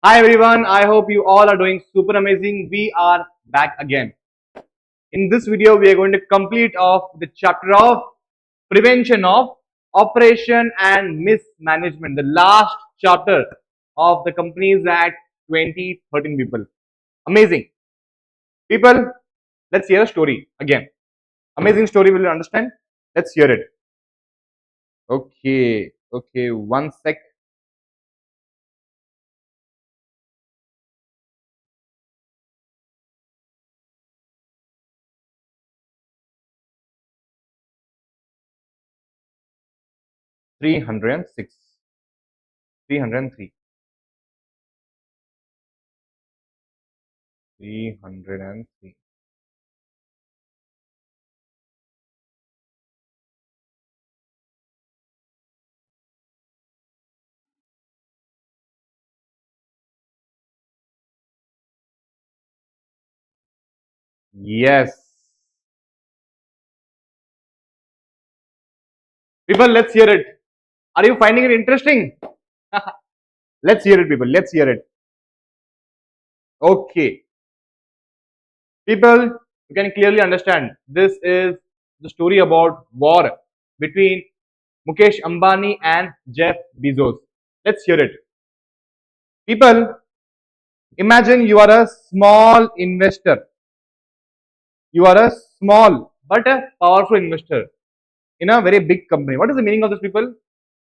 Hi everyone, I hope you all are doing super amazing. We are back again. In this video, we are going to complete off the chapter of prevention of operation and mismanagement, the last chapter of the Companies Act 2013 people. Amazing. People, let's hear a story again. Amazing story, will you understand? Let's hear it. Okay, one sec. 306, 303, 303. Yes. People, let's hear it. Are you finding it interesting? Let's hear it, people. Let's hear it. Okay. People, you can clearly understand this is the story about war between Mukesh Ambani and Jeff Bezos. Let's hear it. People, imagine you are a small investor. You are a small but a powerful investor in a very big company. What is the meaning of this, people?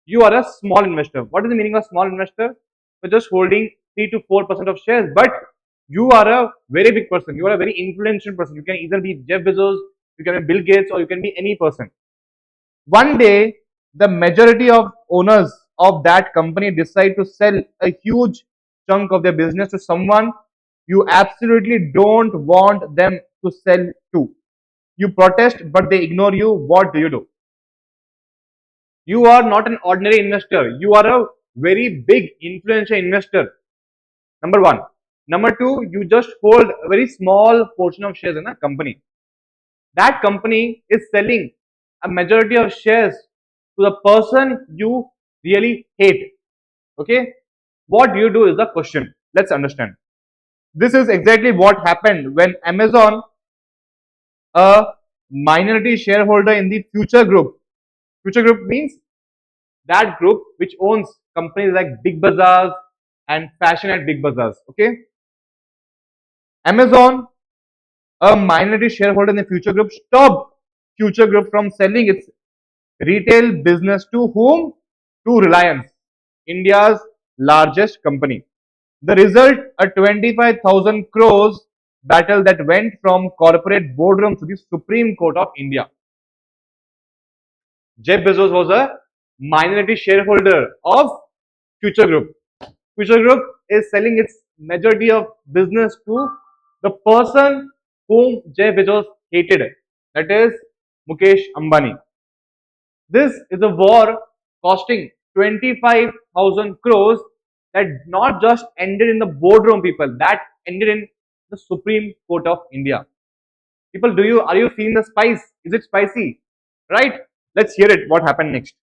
You are a small investor. What is the meaning of small investor? You're just holding 3 to 4% of shares, but you are a very big person. You are a very influential person. You can either be Jeff Bezos, you can be Bill Gates, or you can be any person. One day, the majority of owners of that company decide to sell a huge chunk of their business to someone you absolutely don't want them to sell to. You protest, but they ignore you. What do you do? You are not an ordinary investor. You are a very big influential investor. Number one. Number two, you just hold a very small portion of shares in a company. That company is selling a majority of shares to the person you really hate. Okay? What do you do is the question. Let's understand. This is exactly what happened when Amazon, a minority shareholder in the Future Group means that group which owns companies like Big Bazaars and Fashion at Big Bazaars. Okay, Amazon, a minority shareholder in the Future Group, stopped Future Group from selling its retail business to whom? To Reliance, India's largest company. The result, a 25,000 crores battle that went from corporate boardroom to the Supreme Court of India. Jeff Bezos was a minority shareholder of Future Group. Future Group is selling its majority of business to the person whom Jeff Bezos hated, that is Mukesh Ambani. This is a war costing 25,000 crores that not just ended in the boardroom, people, that ended in the Supreme Court of India. People, are you seeing the spice? Is it spicy? Right? Let's hear it. What happened next?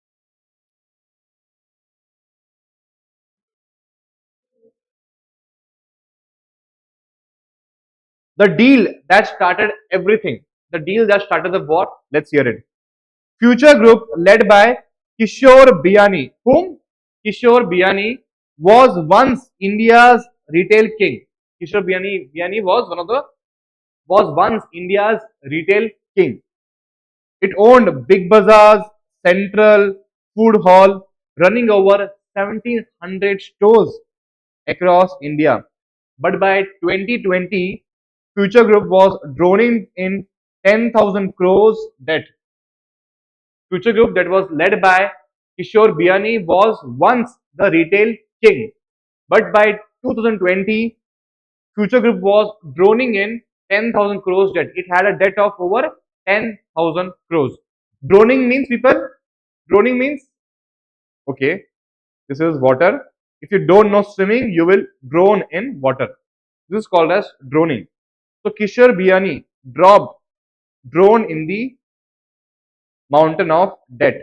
The deal that started everything, the deal that started the war. Let's hear it. Future Group led by Kishore Biyani, whom Kishore Biyani was once India's retail king. Kishore Biyani was once India's retail king. It owned Big Bazaars, Central, Food Hall, running over 1700 stores across India. But by 2020, Future Group was drowning in 10,000 crores debt. Future Group, that was led by Kishore Biyani, was once the retail king. But by 2020, Future Group was drowning in 10,000 crores debt. It had a debt of over 10,000 crores. Drowning means, people, drowning means, okay, this is water. If you don't know swimming, you will drown in water. This is called as drowning. So Kishore Biyani drowned in the mountain of debt.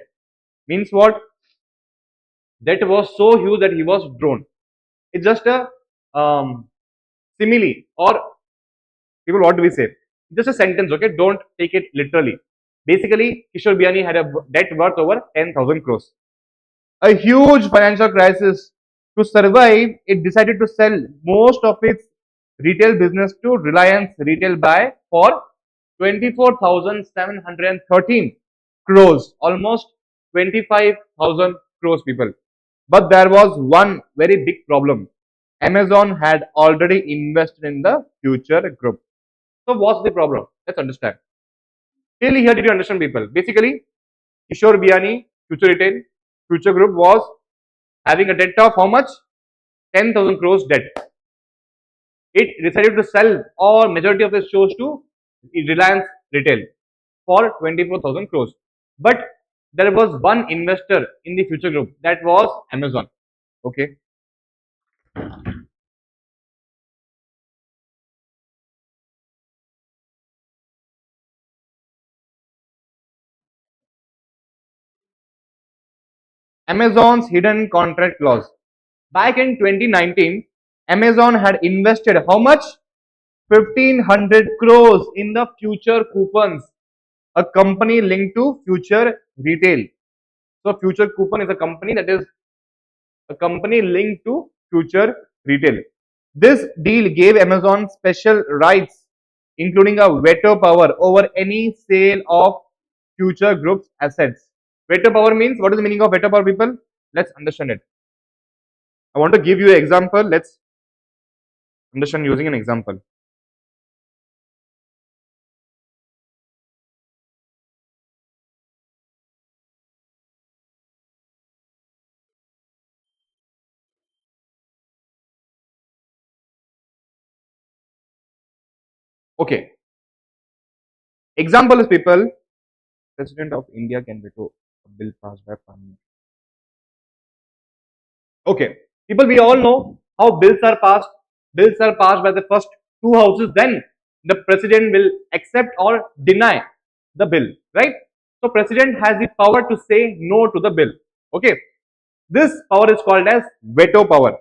Means what? Debt was so huge that he was drowned. It's just a um, simile, or people, what do we say? Just a sentence, okay? Don't take it literally. Basically, Kishore Biani had a debt worth over 10,000 crores. A huge financial crisis. To survive, it decided to sell most of its retail business to Reliance Retail by for 24,713 crores, almost 25,000 crores, people. But there was one very big problem. Amazon had already invested in the Future Group. So what's the problem? Let's understand. Clearly here, did you understand, people? Basically, Kishore Biani, Future Retail, Future Group was having a debt of how much? 10,000 crores debt. It decided to sell all majority of its stores to Reliance Retail for 24,000 crores. But there was one investor in the Future Group, that was Amazon. Okay. Amazon's hidden contract clause. Back in 2019, Amazon had invested how much? 1500 crores in the Future Coupons, a company linked to Future Retail. So Future Coupon is a company that is a company linked to Future Retail. This deal gave Amazon special rights, including a veto power over any sale of Future Group's assets. Veto power means, what is the meaning of veto power, people? Let's understand it. I want to give you an example. Let's understand using an example. Okay. Example is, people, President of India can veto a bill passed by Parliament. Okay. People, we all know how bills are passed. Bills are passed by the first two houses, then the president will accept or deny the bill, right? So president has the power to say no to the bill. Okay. This power is called as veto power.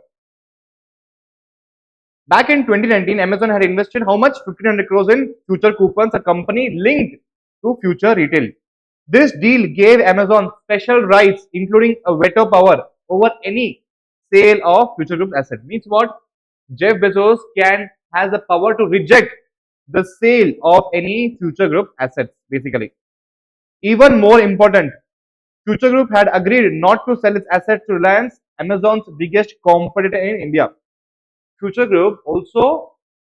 Back in 2019, Amazon had invested how much? 1,500 crores in Future Coupons, a company linked to Future Retail. This deal gave Amazon special rights, including a veto power over any sale of Future Group asset. Means what? Jeff Bezos can has the power to reject the sale of any Future Group assets, basically. Even more important, Future Group had agreed not to sell its assets to Reliance, Amazon's biggest competitor in India. Future Group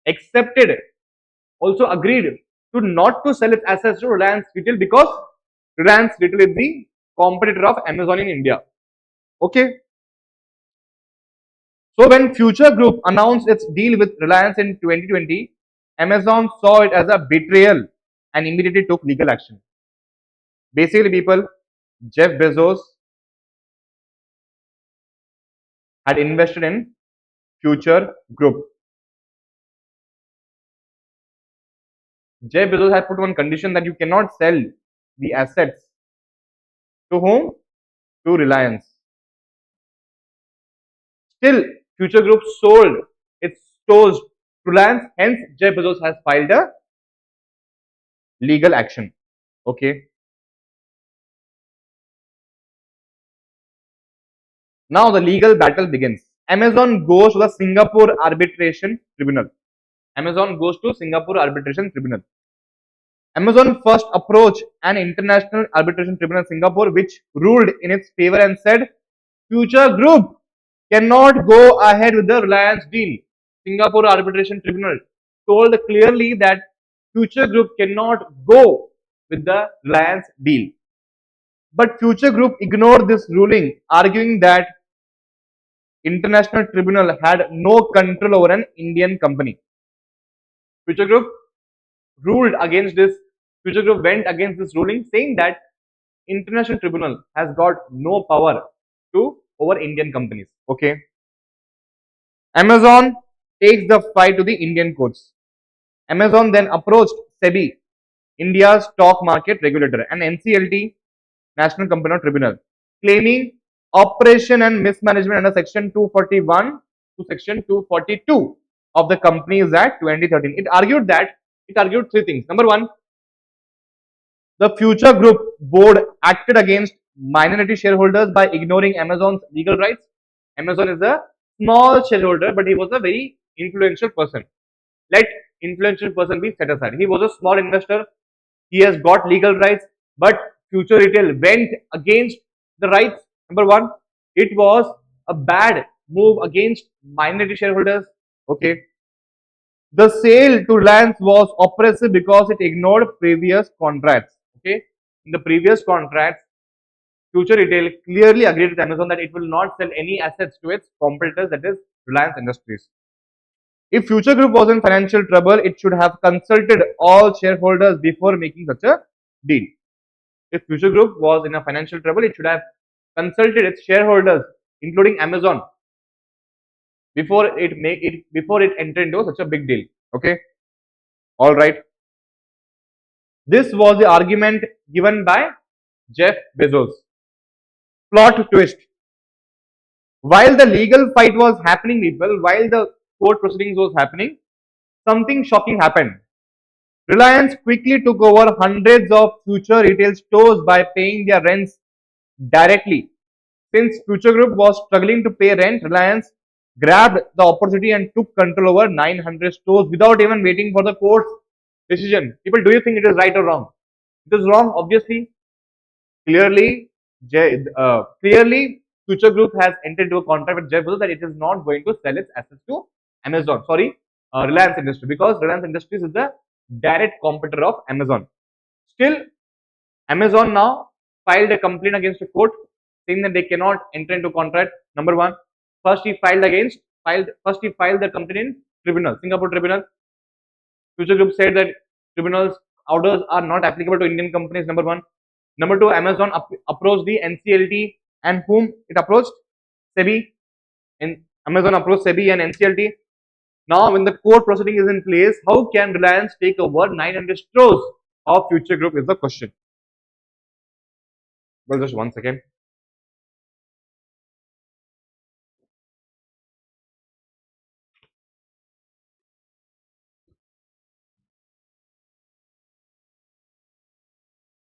accepted, also agreed to not to sell its assets to Reliance Retail, because Reliance Retail is the competitor of Amazon in India. Okay. So when Future Group announced its deal with Reliance in 2020, Amazon saw it as a betrayal and immediately took legal action. Basically, people, Jeff Bezos had invested in Future Group. Jeff Bezos had put one condition that you cannot sell the assets to whom? To Reliance. Still, Future Group sold its stores to Reliance, hence Jeff Bezos has filed a legal action. Okay. Now the legal battle begins. Amazon goes to the Singapore Arbitration Tribunal. Amazon goes to Singapore Arbitration Tribunal. Amazon first approached an international arbitration tribunal in Singapore, which ruled in its favor and said Future Group cannot go ahead with the Reliance deal. Singapore Arbitration Tribunal told clearly that Future Group cannot go with the Reliance deal. But Future Group ignored this ruling, arguing that International Tribunal had no control over an Indian company. Future Group ruled against this. Future Group went against this ruling, saying that International Tribunal has got no power to over Indian companies. Okay. Amazon takes the fight to the Indian courts. Amazon then approached SEBI, India's stock market regulator, and NCLT, National Company Law Tribunal, claiming operation and mismanagement under Section 241 to section 242 of the Companies Act 2013. It argued three things. Number one, the Future Group board acted against minority shareholders by ignoring Amazon's legal rights. Amazon is a small shareholder, but he was a very influential person. Let influential person be set aside. He was a small investor. He has got legal rights, but Future Retail went against the rights. Number one, it was a bad move against minority shareholders. Okay. The sale to Reliance was oppressive because it ignored previous contracts. Okay. In the previous contracts, Future Retail clearly agreed with Amazon that it will not sell any assets to its competitors, that is Reliance Industries. If Future Group was in financial trouble, it should have consulted all shareholders before making such a deal. If Future Group was in a financial trouble, it should have consulted its shareholders, including Amazon, before it entered into such a big deal. Okay, all right. This was the argument given by Jeff Bezos. Plot twist: while the legal fight was happening, people, while the court proceedings was happening, something shocking happened. Reliance quickly took over hundreds of Future retail stores by paying their rents directly. Since Future Group was struggling to pay rent, Reliance grabbed the opportunity and took control over 900 stores without even waiting for the court's decision. People, do you think it is right or wrong? It is wrong, obviously. Clearly, clearly, Future Group has entered into a contract with Jeff Bezos that it is not going to sell its assets to Amazon. Sorry, Reliance Industries, because Reliance Industries is the direct competitor of Amazon. Still, Amazon now filed a complaint against the court saying that they cannot enter into contract. Number one, first he filed the complaint in tribunal, Singapore tribunal. Future Group said that tribunal's orders are not applicable to Indian companies. Number one. Number two, Amazon approached the NCLT, and whom it approached? SEBI. And Amazon approached SEBI and NCLT. Now, when the court proceeding is in place, how can Reliance take over 900 stores of Future Group is the question. Well, just 1 second.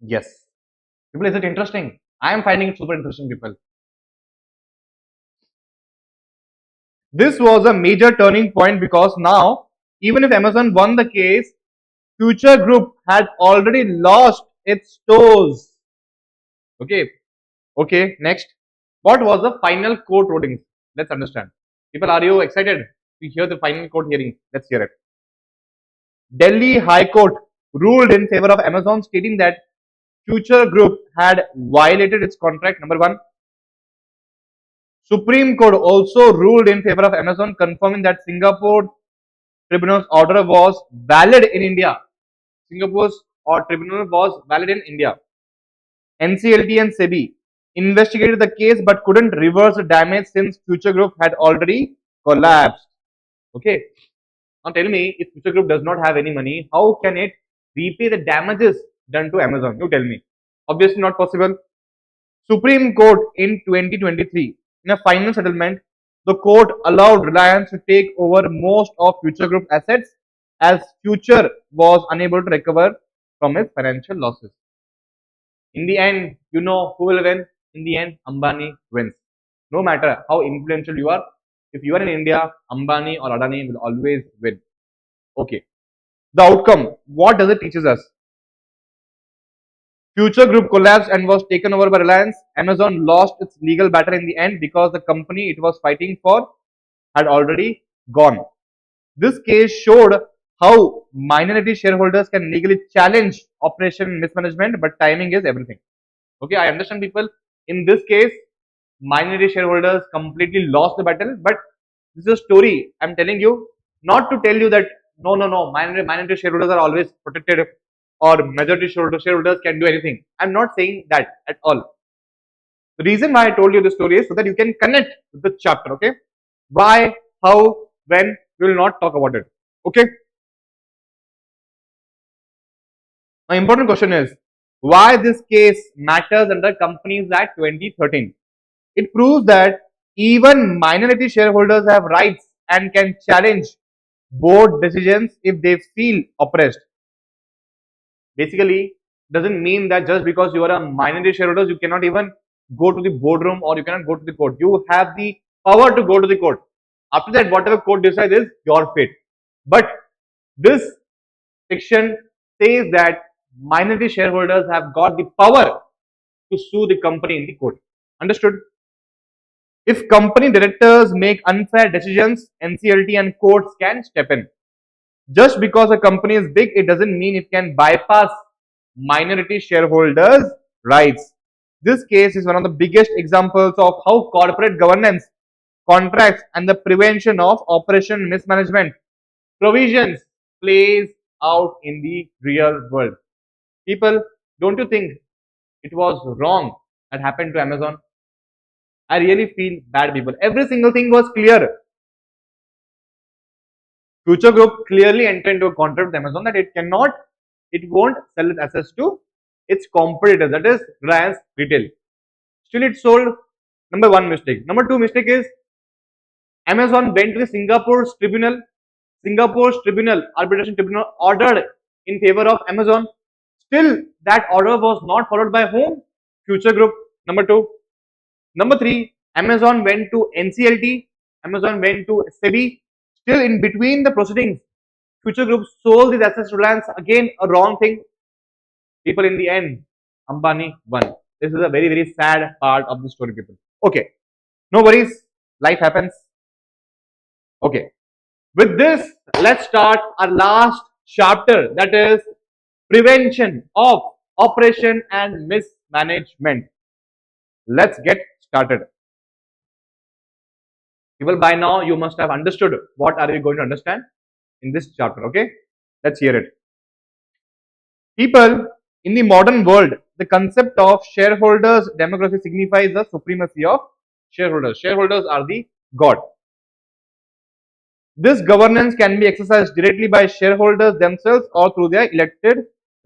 Yes. People, is it interesting? I am finding it super interesting, people. This was a major turning point because now, even if Amazon won the case, Future Group had already lost its stores. Okay. Okay, next. What was the final court ruling? Let's understand. People, are you excited to hear the final court hearing? Let's hear it. Delhi High Court ruled in favor of Amazon, stating that Future Group had violated its contract. Number one. Supreme Court also ruled in favor of Amazon, confirming that Singapore tribunal's order was valid in India. Singapore's tribunal was valid in India. NCLT and SEBI investigated the case but couldn't reverse the damage since Future Group had already collapsed. Okay. Now tell me, if Future Group does not have any money, how can it repay the damages done to Amazon? You tell me. Obviously not possible. Supreme Court in 2023, in a final settlement, the court allowed Reliance to take over most of Future Group assets as Future was unable to recover from its financial losses. In the end, you know who will win? In the end, Ambani wins. No matter how influential you are, if you are in India, Ambani or Adani will always win. Okay. The outcome, what does it teaches us? Future Group collapsed and was taken over by Reliance. Amazon lost its legal battle in the end because the company it was fighting for had already gone. This case showed how minority shareholders can legally challenge operation mismanagement, but timing is everything. Okay, I understand, people. In this case, minority shareholders completely lost the battle, but this is a story I'm telling you, not to tell you that no, minority shareholders are always protected or majority shareholders can do anything. I'm not saying that at all. The reason why I told you this story is so that you can connect with the chapter. Okay, why, how, when, we will not talk about it. Okay. My important question is why this case matters under Companies Act 2013. It proves that Even minority shareholders have rights and can challenge board decisions if they feel oppressed. Basically, doesn't mean that just because you are a minority shareholder, you cannot even go to the boardroom or you cannot go to the court. You have the power to go to the court. After that, whatever court decides is your fate. But this section says that minority shareholders have got the power to sue the company in the court. Understood? If company directors make unfair decisions, NCLT and courts can step in. Just because a company is big, it doesn't mean it can bypass minority shareholders' rights. This case is one of the biggest examples of how corporate governance, contracts, and the prevention of operation mismanagement provisions plays out in the real world. People, don't you think it was wrong that happened to Amazon? I really feel bad, people. Every single thing was clear. Future Group clearly entered into a contract with Amazon that it won't sell its assets to its competitors, that is Reliance Retail. Still, it sold. Number one mistake. Number two mistake is Amazon went to the Singapore's tribunal. Singapore's tribunal, arbitration tribunal, ordered in favor of Amazon. Still, that order was not followed by whom? Future Group. Number two. Number three, Amazon went to NCLT. Amazon went to SEBI. Still, in between the proceedings, Future Group sold these assets to Reliance. Again, a wrong thing. People, in the end, Ambani won. This is a very, very sad part of the story, people. Okay, no worries. Life happens. Okay. With this, let's start our last chapter, that is prevention of operation and mismanagement. Let's get started. People, by now you must have understood what are we going to understand in this chapter. Okay, let's hear it. People, in the modern world, the concept of shareholders democracy signifies the supremacy of shareholders. Shareholders are the god. This governance can be exercised directly by shareholders themselves or through their elected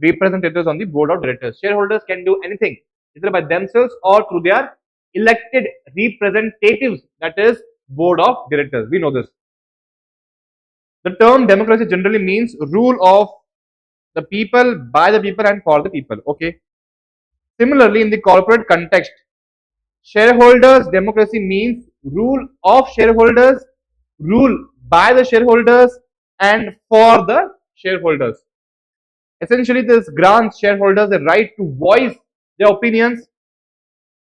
representatives on the board of directors. Shareholders can do anything either by themselves or through their elected representatives, that is board of directors. We know this. The term democracy generally means rule of the people, by the people, and for the people. Okay. Similarly, in the corporate context, shareholders democracy means rule of shareholders, rule by the shareholders, and for the shareholders. Essentially, this grants shareholders the right to voice their opinions,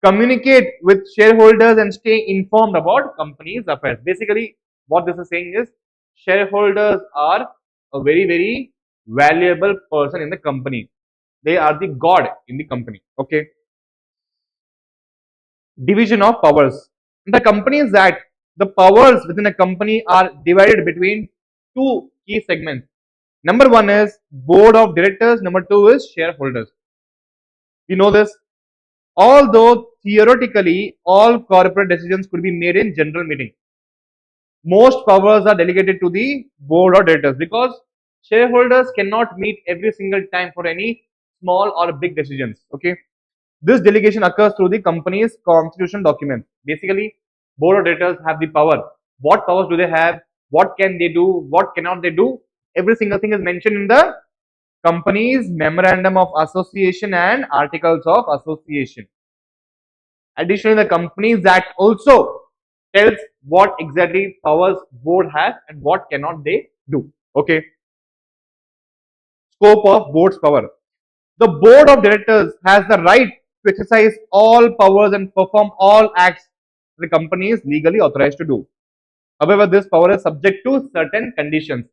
communicate with shareholders, and stay informed about company's affairs. Basically, what this is saying is shareholders are a very, very valuable person in the company. They are the god in the company. Okay. Division of powers. In the Companies Act, the powers within a company are divided between two key segments. Number one is board of directors, number two is shareholders. We know this. Although theoretically all corporate decisions could be made in general meeting, most powers are delegated to the board of directors because shareholders cannot meet every single time for any small or big decisions. Okay. This delegation occurs through the company's constitution documents. Basically, board of directors have the power. What powers do they have? What can they do? What cannot they do? Every single thing is mentioned in the company's memorandum of association and articles of association. Additionally, the Companies Act also tells what exactly powers board has and what cannot they do. Okay. Scope of board's power. The board of directors has the right to exercise all powers and perform all acts the company is legally authorized to do. However, this power is subject to certain conditions.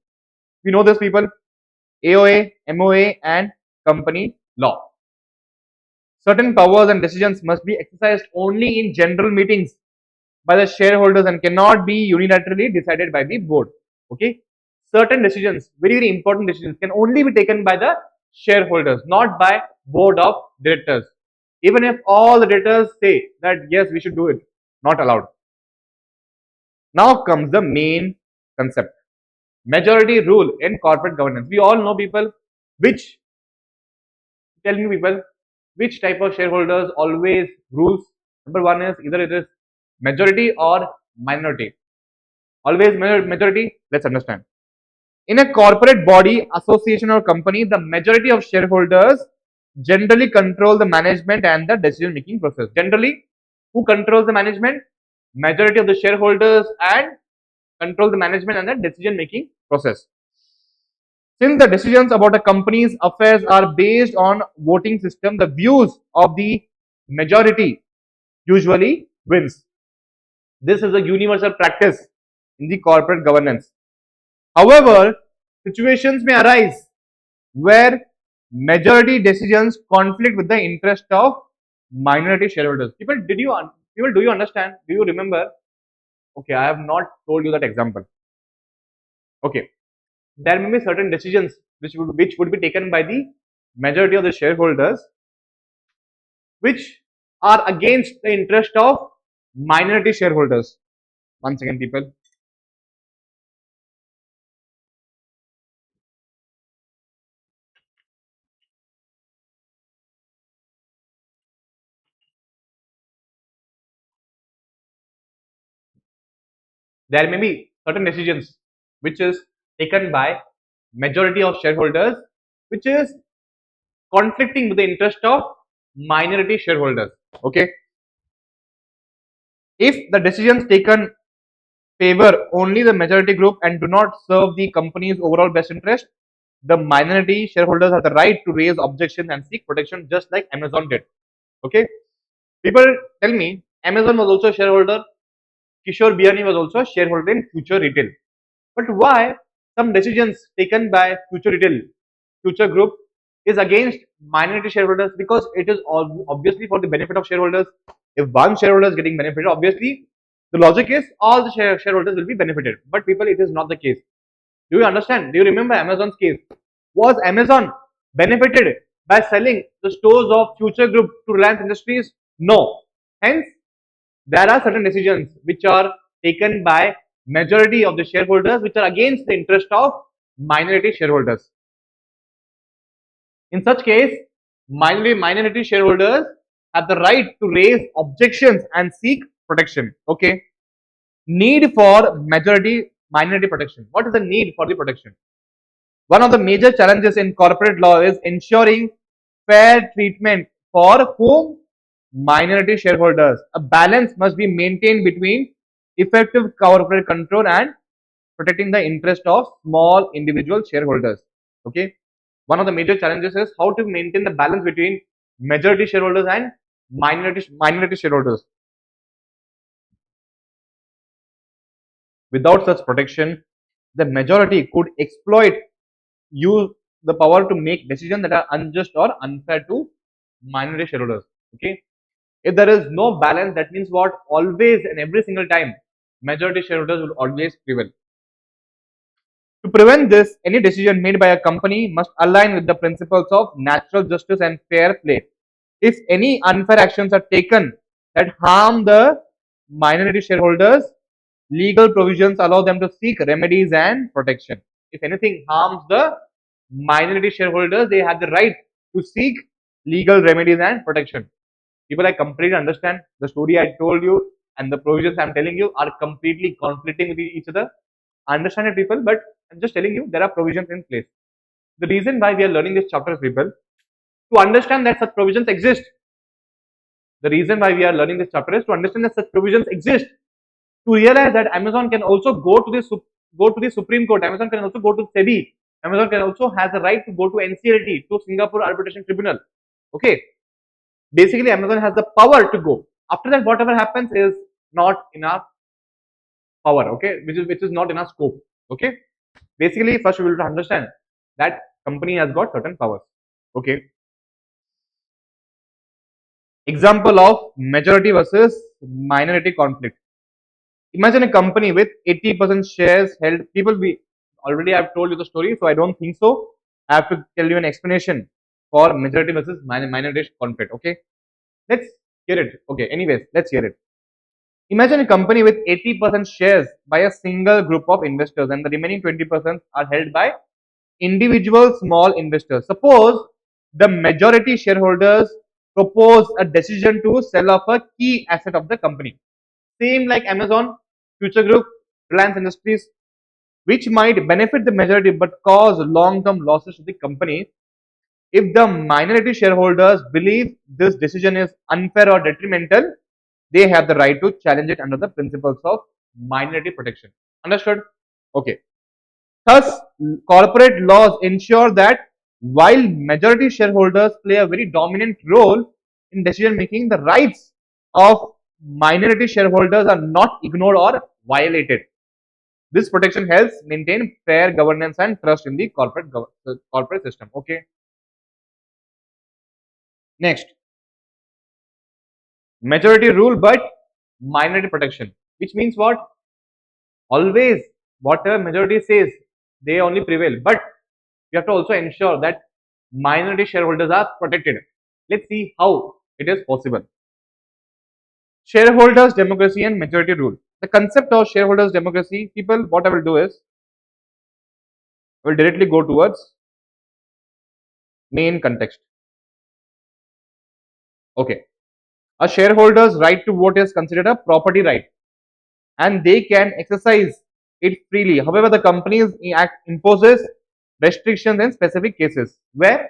We know this, people. AOA, MOA, and company law. Certain powers and decisions must be exercised only in general meetings by the shareholders and cannot be unilaterally decided by the board. Okay. Certain decisions, very, very important decisions, can only be taken by the shareholders, not by board of directors. Even if all the directors say that yes, we should do it, not allowed. Now comes the main concept. Majority rule in corporate governance. We all know, people, which, tell me, people, which type of shareholders always rules. Number one is either it is Majority or minority? Always majority. Let's understand. In a corporate body, association, or company, the majority of shareholders generally control the management and the decision making process. Generally, who controls the management? Majority of the shareholders and control the management and the decision making process. Since the decisions about a company's affairs are based on voting system, the views of the majority usually wins. This is a universal practice in the corporate governance. However, situations may arise where majority decisions conflict with the interest of minority shareholders. People, do you understand? Do you remember? Okay, I have not told you that example. Okay, there may be certain decisions which would be taken by the majority of the shareholders, which are against the interest of minority shareholders. Once again, people. There may be certain decisions which is taken by majority of shareholders, which is conflicting with the interest of minority shareholders. Okay, if the decisions taken favor only the majority group and do not serve the company's overall best interest, the minority shareholders have the right to raise objections and seek protection, just like Amazon did. Okay, people tell me, Amazon was also a shareholder, Kishore Biani was also a shareholder in Future Retail. But why some decisions taken by Future Group is against minority shareholders? Because it is obviously for the benefit of shareholders. If one shareholder is getting benefited, obviously the logic is all the shareholders will be benefited. But people, it is not the case. Do you understand? Do you remember Amazon's case? Was Amazon benefited by selling the stores of Future Group to Reliance Industries? No. Hence, there are certain decisions which are taken by majority of the shareholders which are against the interest of minority shareholders. In such case, minority shareholders have the right to raise objections and seek protection. Okay. Need for minority protection. What is the need for the protection? One of the major challenges in corporate law is ensuring fair treatment for whom? Minority shareholders. A balance must be maintained between effective corporate control and protecting the interest of small individual shareholders. Okay. One of the major challenges is how to maintain the balance between majority shareholders and minority shareholders. Without such protection, the majority could exploit use the power to make decisions that are unjust or unfair to minority shareholders. Okay. If there is no balance, that means what? Always and every single time, majority shareholders will always prevail. To prevent this, any decision made by a company must align with the principles of natural justice and fair play. If any unfair actions are taken that harm the minority shareholders, legal provisions allow them to seek remedies and protection. If anything harms the minority shareholders, they have the right to seek legal remedies and protection. People, I completely understand the story I told you and the provisions I'm telling you are completely conflicting with each other. I understand it, people, but I'm just telling you there are provisions in place. The reason why we are learning this chapter is, people, to understand that such provisions exist. The reason why we are learning this chapter is to understand that such provisions exist. To realize that Amazon can also go to the Supreme Court. Amazon can also go to SEBI. Amazon can also has the right to go to NCLT, to Singapore Arbitration Tribunal. Okay. Basically, Amazon has the power to go. After that, whatever happens is not in our power. Okay, which is not in our scope. Okay. Basically, first we will understand that company has got certain powers. Okay. Example of majority versus minority conflict. Imagine a company with 80% shares held. People, we already have told you the story, so I don't think so. I have to tell you an explanation for majority versus minority conflict. Okay, let's hear it. Okay, anyways, let's hear it. Imagine a company with 80% shares by a single group of investors, and the remaining 20% are held by individual small investors. Suppose the majority shareholders propose a decision to sell off a key asset of the company. Same like Amazon, Future Group, Reliance Industries, which might benefit the majority but cause long-term losses to the company. If the minority shareholders believe this decision is unfair or detrimental, they have the right to challenge it under the principles of minority protection. Understood? Okay. Thus, corporate laws ensure that while majority shareholders play a very dominant role in decision making, the rights of minority shareholders are not ignored or violated. This protection helps maintain fair governance and trust in the corporate system. Okay. Next, majority rule but minority protection, which means what? Always, whatever majority says, they only prevail. But you have to also ensure that minority shareholders are protected. Let's see how it is possible. Shareholders democracy and majority rule. The concept of shareholders democracy, people, what I will do is I will directly go towards main context. Okay. A shareholder's right to vote is considered a property right and they can exercise it freely. However, the Companies Act imposes restrictions in specific cases where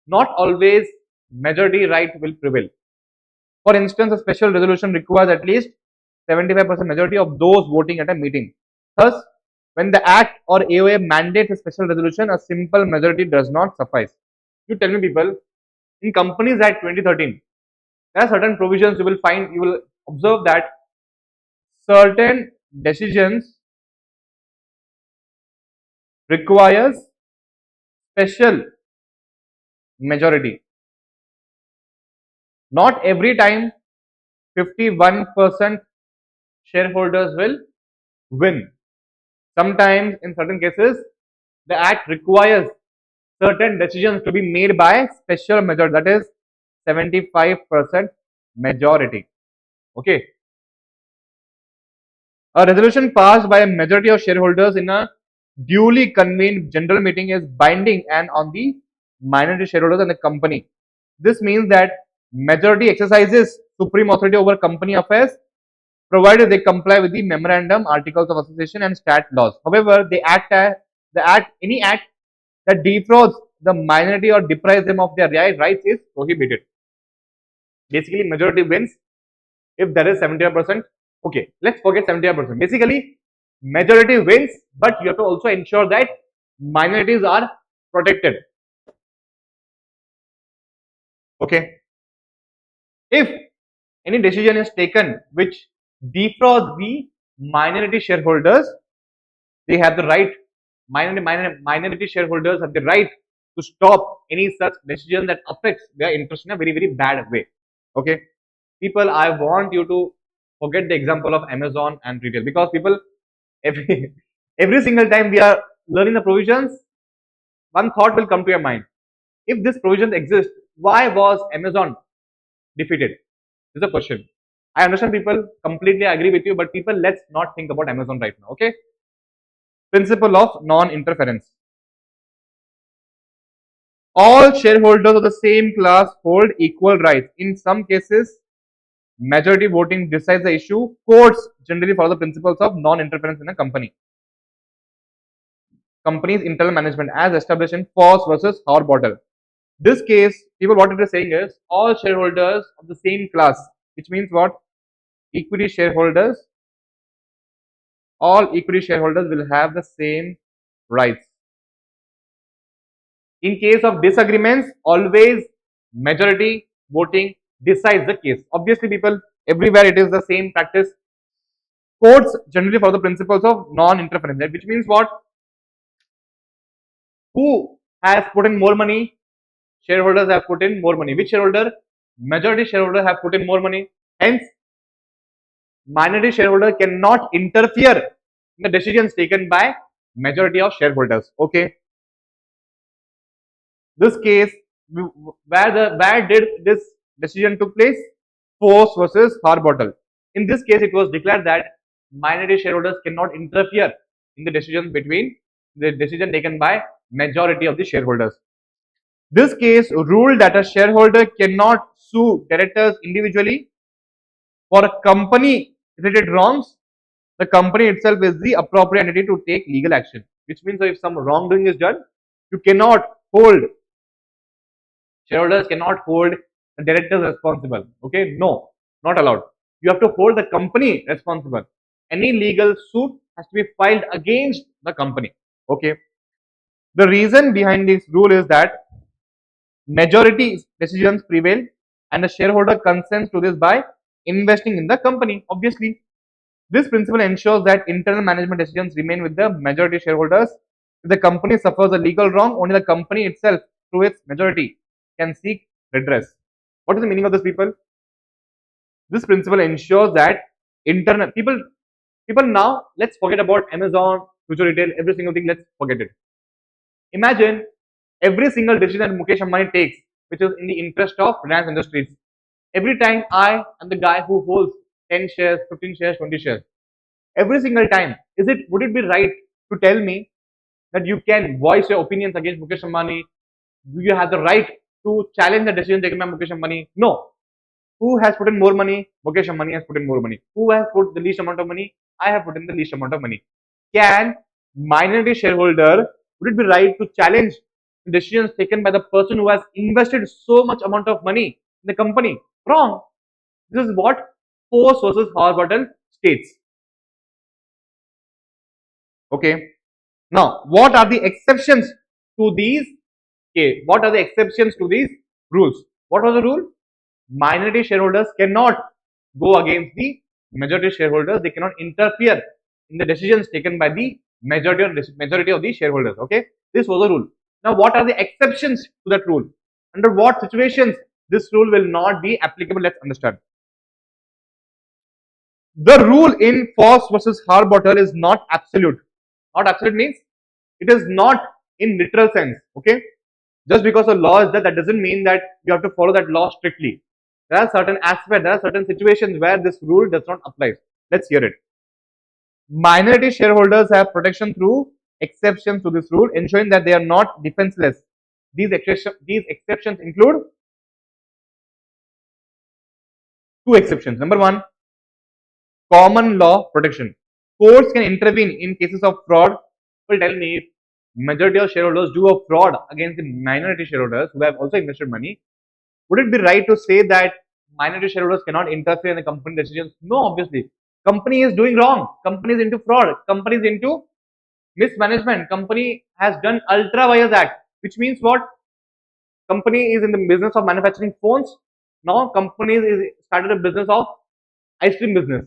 not always majority right will prevail. For instance, a special resolution requires at least 75% majority of those voting at a meeting. Thus, when the Act or AOA mandates a special resolution, a simple majority does not suffice. You tell me, people, in Companies Act 2013, there are certain provisions you will observe that certain decisions requires special majority. Not every time 51% shareholders will win. Sometimes in certain cases the act requires certain decisions to be made by special majority, that is 75% majority. Okay. A resolution passed by a majority of shareholders in a duly convened general meeting is binding and on the minority shareholders and the company. This means that majority exercises supreme authority over company affairs provided they comply with the memorandum, articles of association and stat laws. However, any act that defrauds the minority or deprives them of their rights is prohibited. Basically, majority wins if there is 75%. Okay, let's forget 75%. Basically, majority wins, but you have to also ensure that minorities are protected. Okay. If any decision is taken which defrauds the minority shareholders, they have the right, minority shareholders have the right to stop any such decision that affects their interest in a very, very bad way. Okay. People, I want you to forget the example of Amazon and retail, because people, every every single time we are learning the provisions, one thought will come to your mind. If this provision exists, why was Amazon defeated? This is a question. I understand, people, completely agree with you, but people, let's not think about Amazon right now. Okay. Principle of non-interference. All shareholders of the same class hold equal rights. In some cases, majority voting decides the issue. Courts generally follow the principles of non-interference in a company's internal management as established in Foss versus Harbottle. This case, people, what it is saying is all shareholders of the same class, which means what? Equity shareholders, all equity shareholders will have the same rights. In case of disagreements, always majority voting decides the case. Obviously, people, everywhere it is the same practice. Courts generally follow the principles of non-interference, which means what? Who has put in more money? Shareholders have put in more money. Which shareholder? Majority shareholder have put in more money. Hence, minority shareholder cannot interfere in the decisions taken by majority of shareholders. Okay. This case, where did this decision took place? Force versus Harbottle. In this case, it was declared that minority shareholders cannot interfere in the decision taken by majority of the shareholders. This case ruled that a shareholder cannot sue directors individually for a company If it wrongs, the company itself is the appropriate entity to take legal action. Which means that if some wrongdoing is done, you cannot hold shareholders cannot hold the directors responsible. Okay, no, not allowed. You have to hold the company responsible. Any legal suit has to be filed against the company. Okay, the reason behind this rule is that majority decisions prevail and the shareholder consents to this by investing in the company. Obviously, this principle ensures that internal management decisions remain with the majority shareholders. If the company suffers a legal wrong, only the company itself, through its majority, can seek redress. What is the meaning of this, people? This principle ensures that internal people now, let's forget about Amazon, future retail, every single thing. Let's forget it. Imagine every single decision that Mukesh Ambani takes, which is in the interest of Reliance Industries. Every time I am the guy who holds 10 shares, 15 shares, 20 shares. Every single time, would it be right to tell me that you can voice your opinions against Mukesh Ambani? Do you have the right to challenge the decision taken by Mukesh Ambani? No. Who has put in more money? Mukesh Ambani has put in more money. Who has put the least amount of money? I have put in the least amount of money. Can minority shareholder, would it be right to challenge decisions taken by the person who has invested so much amount of money in the company? Wrong. This is what Force versus Horizontal states. Okay. Now, what are the exceptions to these? Okay, what are the exceptions to these rules? What was the rule? Minority shareholders cannot go against the majority shareholders. They cannot interfere in the decisions taken by the majority of the shareholders. Okay, this was the rule. Now, what are the exceptions to that rule? Under what situations this rule will not be applicable? Let's understand. The rule in Foss versus Harbottle is not absolute. Not absolute means it is not in literal sense. Okay, just because a law is there, that doesn't mean that you have to follow that law strictly. There are certain aspects, there are certain situations where this rule does not apply. Let's hear it. Minority shareholders have protection through exceptions to this rule, ensuring that they are not defenseless. These exceptions include two exceptions. Number one, common law protection. Courts can intervene in cases of fraud. Will tell me if majority of shareholders do a fraud against the minority shareholders who have also invested money. Would it be right to say that minority shareholders cannot interfere in the company decisions? No, obviously. Company is doing wrong. Company is into fraud. Company is into mismanagement. Company has done ultra vires act, which means what? Company is in the business of manufacturing phones. Now company is started a business of ice cream business.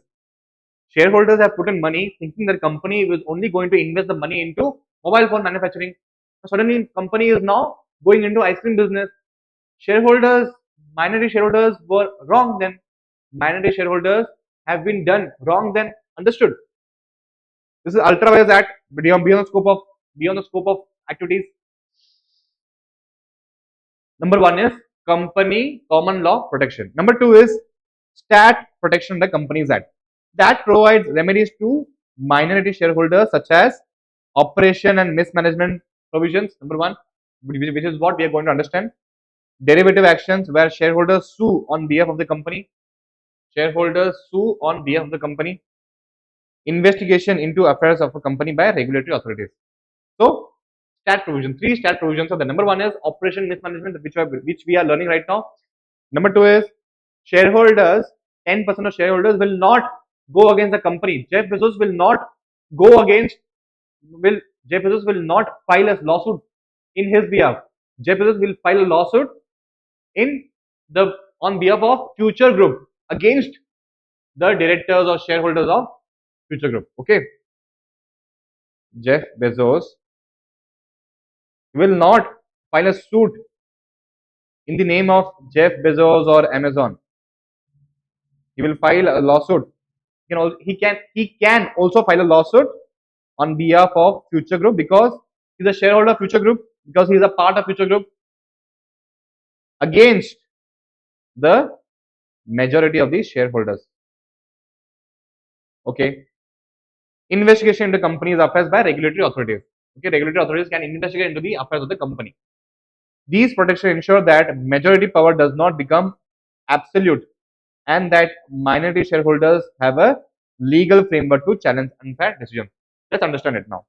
Shareholders have put in money thinking that company was only going to invest the money into mobile phone manufacturing. Suddenly company is now going into ice cream business. Shareholders, minority shareholders were wrong then. Minority shareholders have been done wrong then. Understood? This is ultra vires act beyond the scope of activities. Number one is company common law protection. Number two is stat protection under Companies Act. That provides remedies to minority shareholders such as operation and mismanagement provisions. Number one, which is what we are going to understand. Derivative actions where shareholders sue on behalf of the company. Shareholders sue on behalf of the company. Investigation into affairs of a company by regulatory authorities. So, stat provision. Three stat provisions are there. Number one is operation mismanagement, which we are learning right now. Number two is shareholders. 10% of shareholders will not go against the company. Jeff Bezos will not go against. Jeff Bezos will not file a lawsuit in his behalf. Jeff Bezos will file a lawsuit in the on behalf of Future Group against the directors or shareholders of Future Group. Okay. Jeff Bezos will not file a suit in the name of Jeff Bezos or Amazon. He will file a lawsuit. He can also file a lawsuit on behalf of Future Group because he's a shareholder of Future Group, because he is a part of Future Group, against the majority of the shareholders. Okay. Investigation into company's affairs by regulatory authorities. Okay, regulatory authorities can investigate into the affairs of the company. These protections ensure that majority power does not become absolute and that minority shareholders have a legal framework to challenge unfair decisions. Let's understand it now.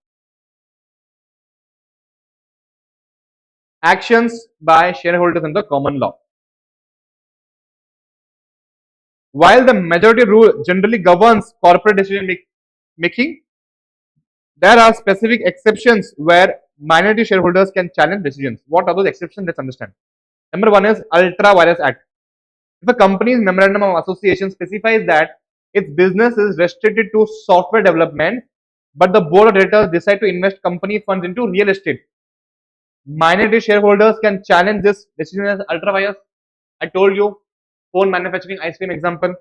Actions by shareholders under common law. While the majority rule generally governs corporate decision making, there are specific exceptions where minority shareholders can challenge decisions. What are those exceptions? Let's understand. Number one is Ultra Virus Act. If a company's memorandum of association specifies that its business is restricted to software development, but the board of directors decide to invest company funds into real estate, minority shareholders can challenge this decision as ultra virus. I told you, phone manufacturing, ice cream example.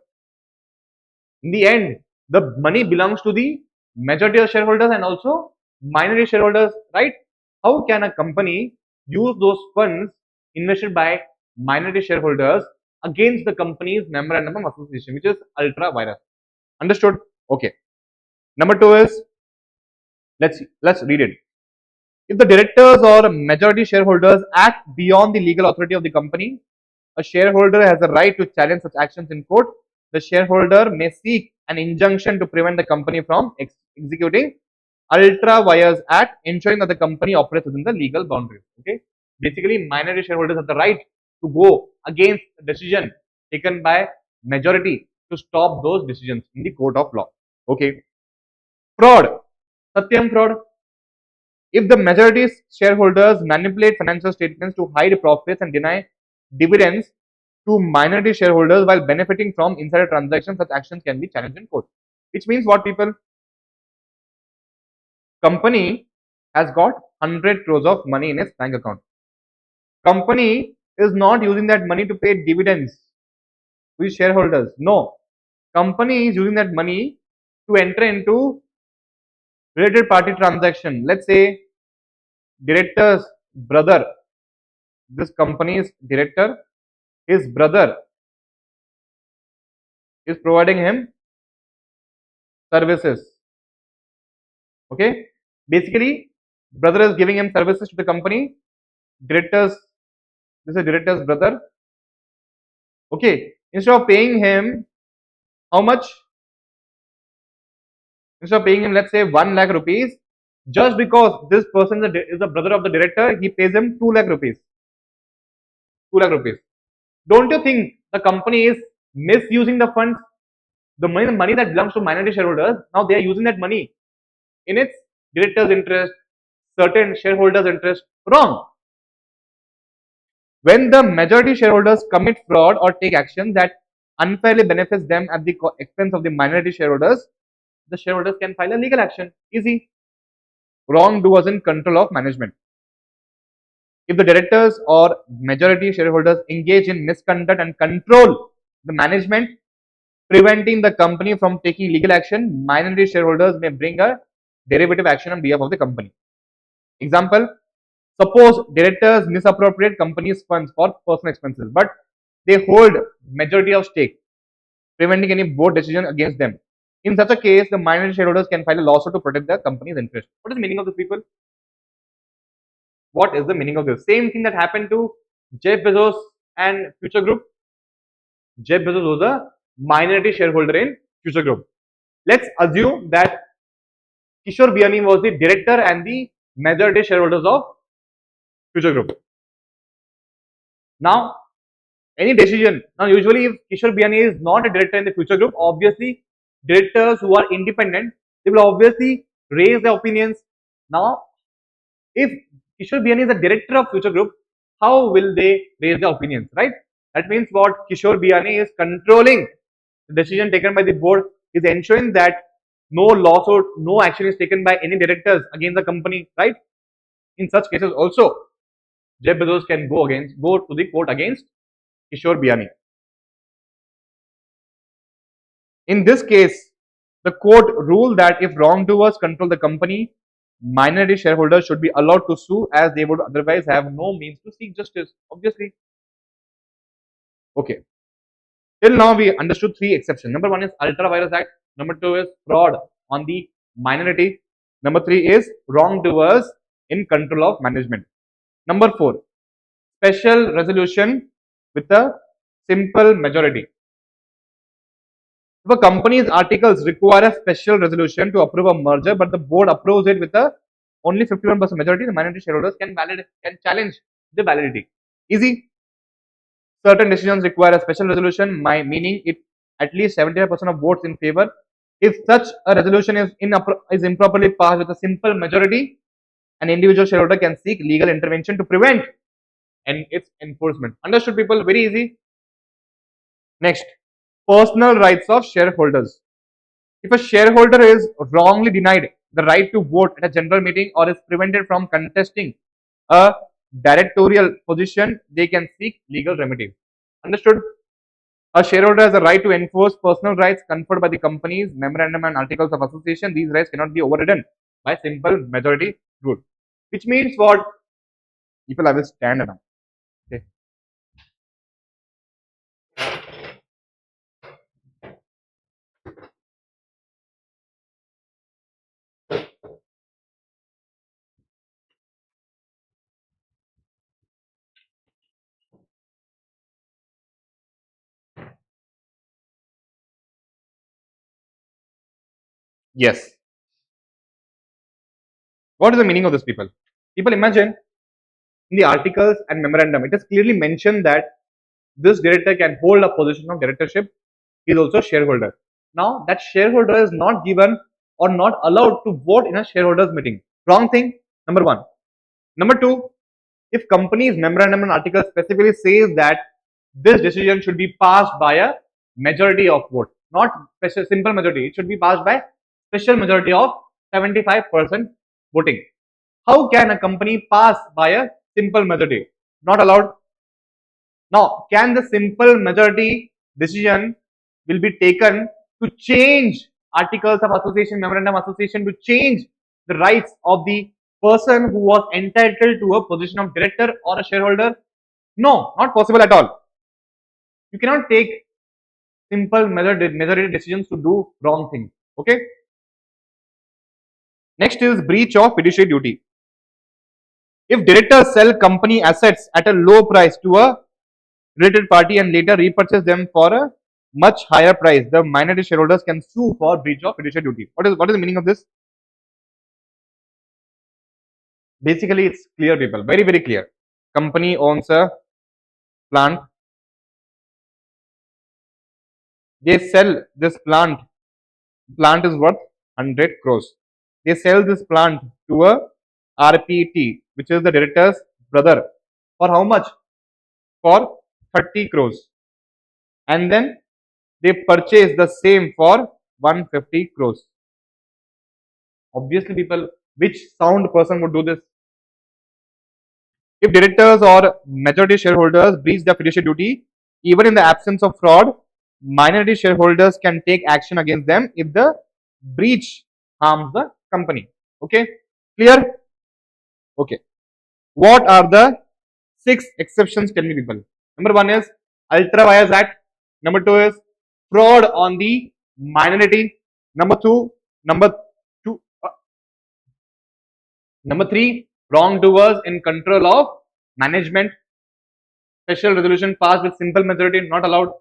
In the end, the money belongs to the majority of shareholders and also minority shareholders, right? How can a company use those funds invested by minority shareholders against the company's memorandum of association, which is ultra virus? Understood? Okay. Number two is let's read it. If the directors or majority shareholders act beyond the legal authority of the company, a shareholder has the right to challenge such actions in court. The shareholder may seek an injunction to prevent the company from executing Ultra Vires Act, ensuring that the company operates within the legal boundaries. Okay, basically, minority shareholders have the right to go against the decision taken by majority to stop those decisions in the court of law. Okay, fraud, Satyam fraud. If the majority shareholders manipulate financial statements to hide profits and deny dividends to minority shareholders while benefiting from insider transactions, such actions can be challenged in court. Which means what, people? Company has got 100 crores of money in its bank account. Company is not using that money to pay dividends to its shareholders. No. Company is using that money to enter into related party transaction. Let's say director's brother, this company's director, his brother is providing him services. Okay, basically, brother is giving him services to the company. Directors, this is director's brother. Okay, instead of paying him how much? Instead of paying him, let's say 1 lakh rupees, just because this person is the brother of the director, he pays him 2 lakh rupees. 2 lakh rupees. Don't you think the company is misusing the funds? The money that belongs to minority shareholders, now they are using that money in its director's interest, certain shareholders' interest. Wrong. When the majority shareholders commit fraud or take action that unfairly benefits them at the expense of the minority shareholders, the shareholders can file a legal action. Easy. Wrongdoers in control of management. If the directors or majority shareholders engage in misconduct and control the management, preventing the company from taking legal action, minority shareholders may bring a derivative action on behalf of the company. Example, suppose directors misappropriate company's funds for personal expenses, but they hold majority of stake, preventing any board decision against them. In such a case, the minority shareholders can file a lawsuit to protect the company's interest. What is the meaning of this, people? What is the meaning of this? Same thing that happened to Jeff Bezos and Future Group. Jeff Bezos was a minority shareholder in Future Group. Let's assume that Kishore Biani was the director and the majority shareholders of Future Group. Now, any decision, now usually if Kishore Biani is not a director in the Future Group, obviously directors who are independent, they will obviously raise their opinions. Now, if Kishore Biani is a director of Future Group, how will they raise their opinions, right? That means what? Kishore Biani is controlling the decision taken by the board, is ensuring that no lawsuit, no action is taken by any directors against the company, right? In such cases also, Jeff Bezos can go to the court against Kishore Biani. In this case, the court ruled that if wrongdoers control the company, minority shareholders should be allowed to sue as they would otherwise have no means to seek justice. Obviously. Okay. Till now we understood three exceptions. Number one is Ultra Virus Act. Number two is fraud on the minority. Number three is wrongdoers in control of management. Number four, special resolution with a simple majority. If a company's articles require a special resolution to approve a merger, but the board approves it with a only 51% majority, the minority shareholders can challenge the validity. Easy. Certain decisions require a special resolution, meaning it at least 75% of votes in favor. If such a resolution is improperly passed with a simple majority, an individual shareholder can seek legal intervention to prevent and its enforcement. Understood, people? Very easy. Next, personal rights of shareholders. If a shareholder is wrongly denied the right to vote at a general meeting or is prevented from contesting a directorial position, they can seek legal remedy. Understood? A shareholder has a right to enforce personal rights conferred by the company's memorandum and articles of association. These rights cannot be overridden by simple majority rule. Which means what? People, I will stand now. Okay. Yes. What is the meaning of this, people? People, imagine in the articles and memorandum, it is clearly mentioned that this director can hold a position of directorship. He is also a shareholder. Now, that shareholder is not given or not allowed to vote in a shareholders meeting. Wrong thing. Number one. Number two, if company's memorandum and article specifically says that this decision should be passed by a majority of vote, not special simple majority, it should be passed by special majority of 75% voting. How can a company pass by a simple majority? Not allowed. Now, can the simple majority decision will be taken to change articles of association, memorandum of association, to change the rights of the person who was entitled to a position of director or a shareholder? No, not possible at all. You cannot take simple majority decisions to do wrong things. Okay. Next is breach of fiduciary duty. If directors sell company assets at a low price to a related party and later repurchase them for a much higher price, the minority shareholders can sue for breach of fiduciary duty. What is the meaning of this? Basically, it's clear, people. Very, very clear. Company owns a plant. They sell this plant. Plant is worth 100 crores. They sell this plant to a RPT, which is the director's brother, for how much? For 30 crores. And then they purchase the same for 150 crores. Obviously, people, which sound person would do this? If directors or majority shareholders breach the fiduciary duty, even in the absence of fraud, minority shareholders can take action against them if the breach harms the company. Okay, clear? Okay. What are the 6 exceptions? Tell me, people. Number 1 is ultra vires act. Number 2 is fraud on the minority. Number 2, number 2, number 3, wrongdoers in control of management. Special resolution passed with simple majority not allowed.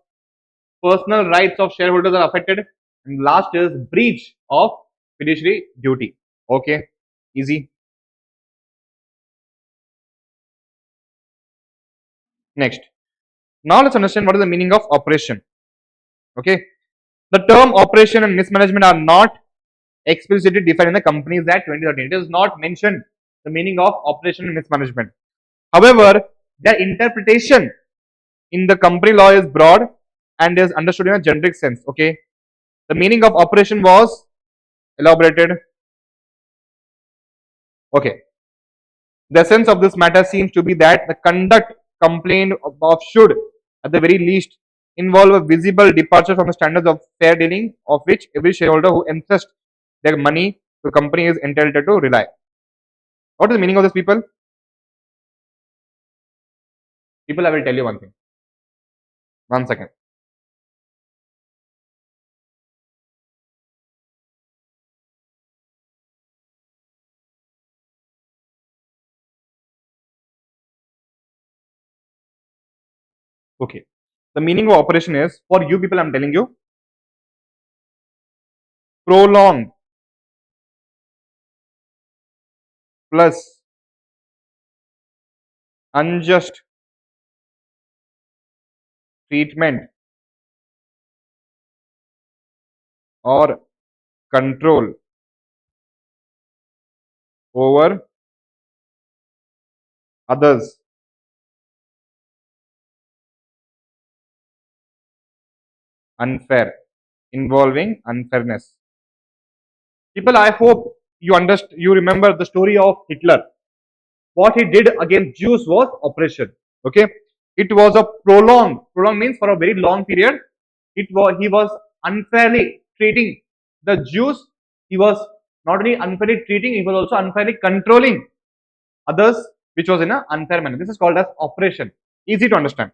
Personal rights of shareholders are affected. And last is breach of fiduciary duty. Okay, easy. Next. Now let's understand what is the meaning of operation. Okay. The term operation and mismanagement are not explicitly defined in the Companies Act 2013. It is not mentioned the meaning of operation and mismanagement. However, their interpretation in the company law is broad and is understood in a generic sense. Okay. The meaning of operation was elaborated. Okay. The essence of this matter seems to be that the conduct complained of should, at the very least, involve a visible departure from the standards of fair dealing of which every shareholder who entrusts their money to the company is entitled to rely. What is the meaning of this, people? People, I will tell you one thing. 1 second. Okay. The meaning of operation is, for you people, I'm telling you, prolonged plus unjust treatment or control over others unfair, involving unfairness. People, I hope you remember the story of Hitler. What he did against Jews was oppression. Okay, it was a prolonged means for a very long period. He was unfairly treating the Jews. He was not only unfairly treating, he was also unfairly controlling others, which was in an unfair manner. This is called as oppression. Easy to understand.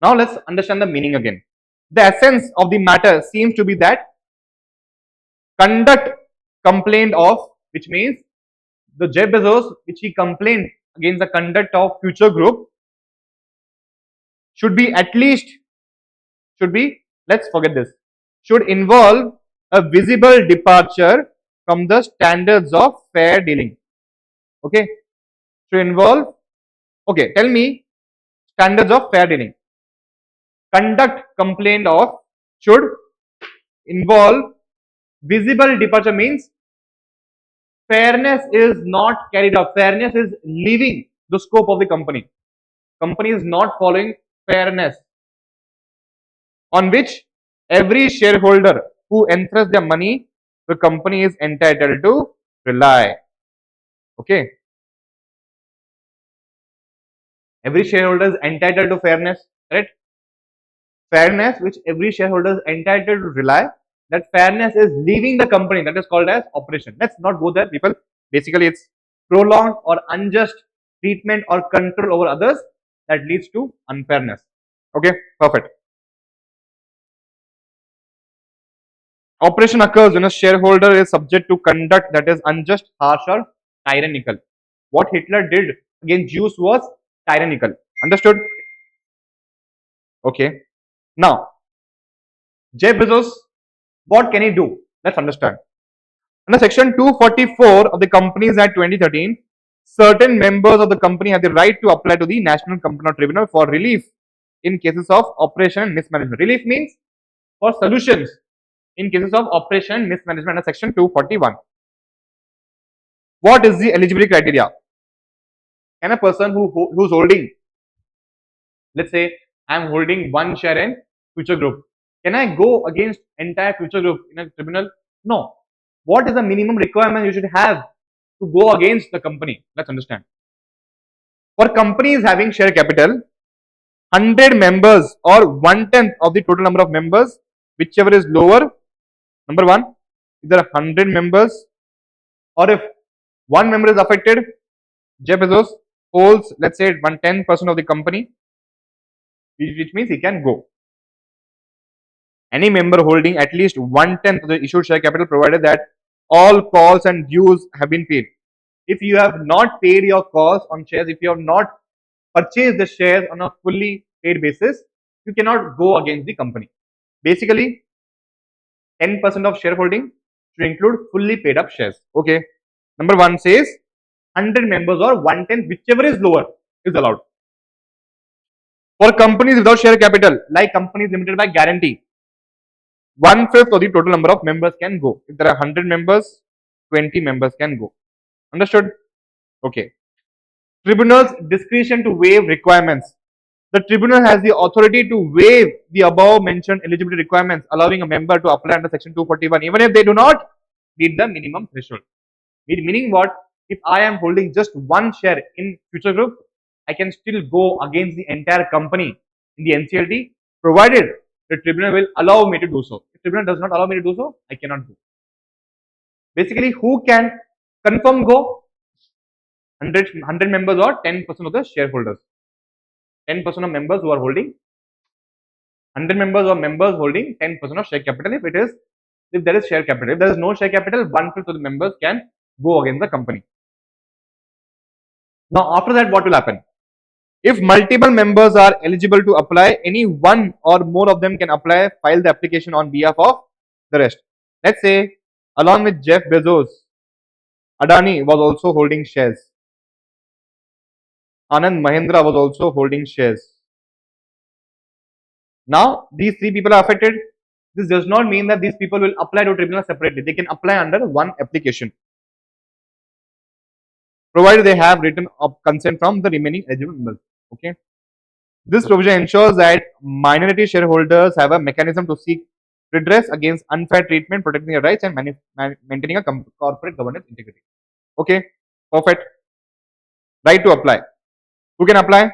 Now let's understand the meaning again. The essence of the matter seems to be that conduct complained of, which means the Jeff Bezos, which he complained against the conduct of Future Group, should be at least, let's forget this, should involve a visible departure from the standards of fair dealing. Okay, should involve, okay, tell me standards of fair dealing. Conduct complained of should involve visible departure means fairness is not carried out. Fairness is leaving the scope of the company. Company is not following fairness, on which every shareholder who entrusts their money, the company is entitled to rely. Okay. Every shareholder is entitled to fairness, right? Fairness, which every shareholder is entitled to rely. That fairness is leaving the company. That is called as operation. Let's not go there, people. Basically, it's prolonged or unjust treatment or control over others that leads to unfairness. Okay, perfect. Operation occurs when a shareholder is subject to conduct that is unjust, harsh, or tyrannical. What Hitler did against Jews was tyrannical. Understood? Okay. Now, Jeff Bezos, what can he do? Let's understand. Under Section 244 of the Companies Act 2013, certain members of the company have the right to apply to the National Company Law Tribunal for relief in cases of operation and mismanagement. Relief means for solutions in cases of operation and mismanagement under Section 241. What is the eligibility criteria? Can a person who's holding, let's say I am holding one share in Future Group, can I go against entire Future Group in a tribunal? No. What is the minimum requirement you should have to go against the company? Let's understand. For companies having share capital, 100 members or 1/10 of the total number of members, whichever is lower. Number one, if there are 100 members, or if one member is affected, Jeff Bezos holds, let's say, 1/10% of the company, which means he can go. Any member holding at least 1/10 of the issued share capital, provided that all calls and dues have been paid. If you have not paid your calls on shares, if you have not purchased the shares on a fully paid basis, you cannot go against the company. Basically, 10% of shareholding should include fully paid up shares. Okay. Number one says 100 members or 1/10, whichever is lower, is allowed. For companies without share capital, like companies limited by guarantee, 1/5 of the total number of members can go. If there are 100 members, 20 members can go. Understood? Okay. Tribunal's discretion to waive requirements. The tribunal has the authority to waive the above mentioned eligibility requirements, allowing a member to apply under Section 241, even if they do not meet the minimum threshold. Meaning what? If I am holding just one share in Future Group, I can still go against the entire company in the NCLT, provided the tribunal will allow me to do so. If the tribunal does not allow me to do so, I cannot go. Basically, who can confirm go? 100 members or 10% of the shareholders. 10% of members who are holding 100 members or members holding 10% of share capital. If there is share capital, if there is no share capital, 1/5 of the members can go against the company. Now, after that, what will happen? If multiple members are eligible to apply, any one or more of them can apply, file the application on behalf of the rest. Let's say, along with Jeff Bezos, Adani was also holding shares. Anand Mahindra was also holding shares. Now, these three people are affected. This does not mean that these people will apply to tribunal separately. They can apply under one application, provided they have written up consent from the remaining eligible members. Okay. This provision ensures that minority shareholders have a mechanism to seek redress against unfair treatment, protecting their rights and maintaining a corporate governance integrity. Okay, perfect. Right to apply. Who can apply?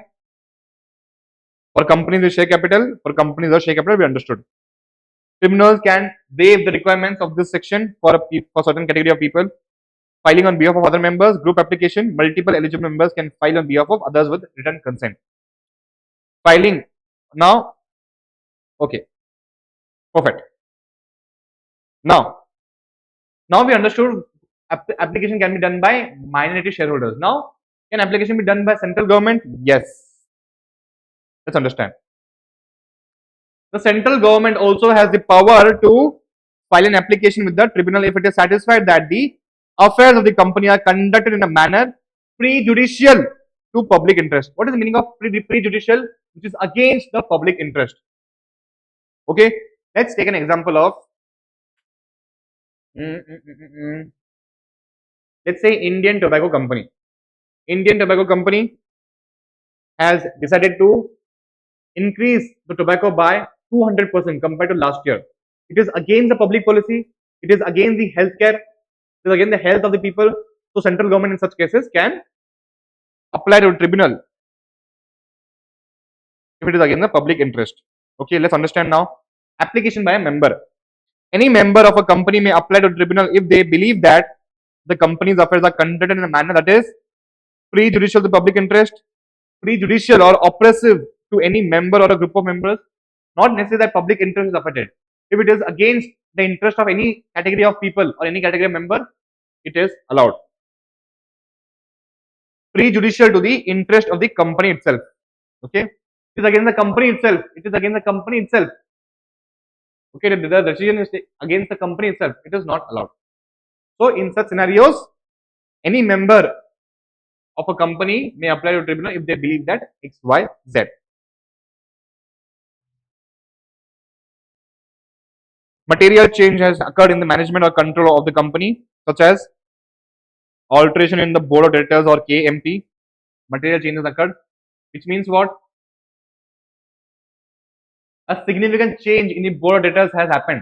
For companies with share capital, for companies with share capital, we understood. Tribunals can waive the requirements of this section for certain category of people. Filing on behalf of other members, group application, multiple eligible members can file on behalf of others with written consent. Filing now, okay, perfect. Now we understood application can be done by minority shareholders. Now, can application be done by central government? Yes. Let's understand. The central government also has the power to file an application with the tribunal if it is satisfied that the affairs of the company are conducted in a manner prejudicial to public interest. What is the meaning of prejudicial? Which is against the public interest. Okay, let's take an example of let's say Indian Tobacco Company. Indian Tobacco Company has decided to increase the tobacco by 200% compared to last year. It is against the public policy. It is against the healthcare. It is against the health of the people. So central government in such cases can apply to a tribunal if it is against the public interest. Okay, let's understand now. Application by a member. Any member of a company may apply to a tribunal if they believe that the company's affairs are conducted in a manner that is prejudicial to the public interest, prejudicial or oppressive to any member or a group of members, not necessarily that public interest is affected. If it is against the interest of any category of people or any category of member, it is allowed. Prejudicial to the interest of the company itself. Okay, it is against the company itself. It is against the company itself. Okay, the decision is against the company itself. It is not allowed. So, in such scenarios, any member of a company may apply to tribunal if they believe that X, Y, Z. Material change has occurred in the management or control of the company, such as alteration in the board of directors or KMP. Material change has occurred, which means what? A significant change in the board of directors has happened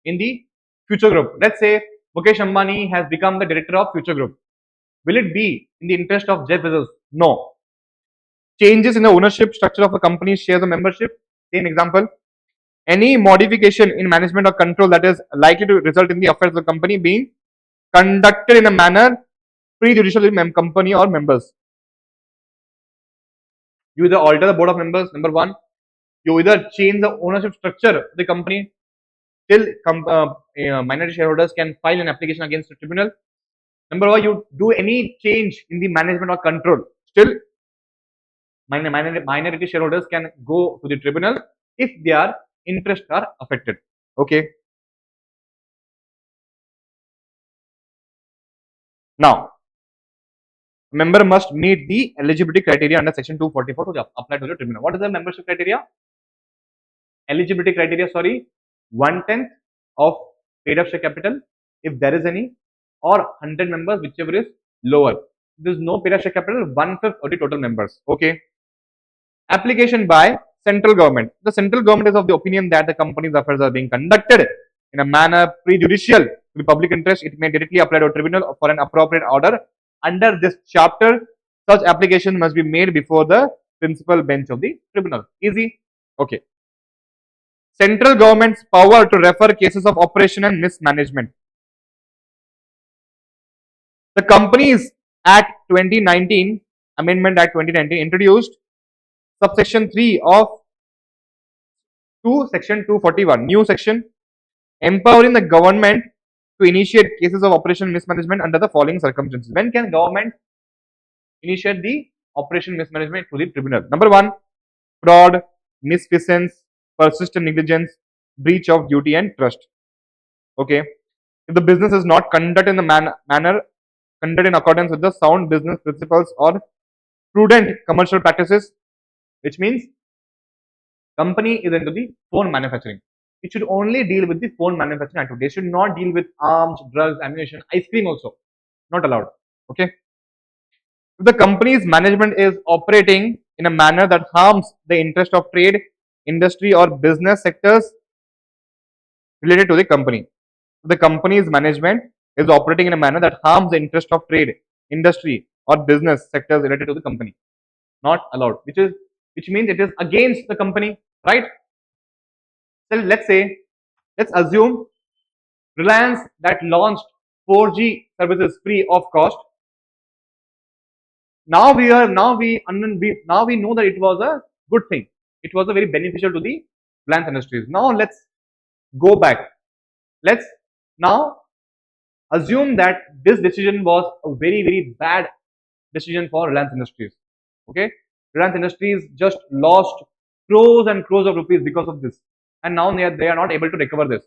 in the Future Group. Let's say Mukesh Ambani has become the director of Future Group. Will it be in the interest of Jeff Bezos? No. Changes in the ownership structure of a company, shares or membership. Same example. Any modification in management or control that is likely to result in the affairs of the company being conducted in a manner prejudicial to the company or members. You either alter the board of members, number one. You either change the ownership structure of the company. Still, minority shareholders can file an application against the tribunal. Number one, you do any change in the management or control. Still, minority shareholders can go to the tribunal if their interests are affected. Okay. Now, member must meet the eligibility criteria under section 244 to apply to the tribunal. What is the membership criteria? Eligibility criteria, sorry, 1/10 of paid up share capital, if there is any, or 100 members, whichever is lower. If there is no paid up share capital, 1/5 of the total members. Okay. Application by central government. The central government is of the opinion that the company's affairs are being conducted in a manner prejudicial to the public interest. It may directly apply to a tribunal for an appropriate order. Under this chapter, such application must be made before the principal bench of the tribunal. Easy? Okay. Central government's power to refer cases of operation and mismanagement. The Companies Act 2019, Amendment Act 2019 introduced subsection 3 of section 241, new section, empowering the government to initiate cases of operation mismanagement under the following circumstances. When can government initiate the operation mismanagement to the tribunal. Number one, fraud, misfeasance, persistent negligence, breach of duty and trust. Okay. If the business is not conducted in the manner conducted in accordance with the sound business principles or prudent commercial practices, which means company is into the phone manufacturing. It should only deal with the phone manufacturing activity. It should not deal with arms, drugs, ammunition, ice cream also. Not allowed. Okay. If the company's management is operating in a manner that harms the interest of trade, industry, or business sectors related to the company. If the company's management is operating in a manner that harms the interest of trade, industry, or business sectors related to the company. Not allowed. Which means it is against the company, right? So let's assume Reliance that launched 4G services free of cost. Now we know that it was a good thing. It was a very beneficial to the Reliance Industries. Now let's go back. Let's now assume that this decision was a very bad decision for Reliance Industries. Okay, Reliance Industries just lost crores and crores of rupees because of this, and now they are not able to recover this.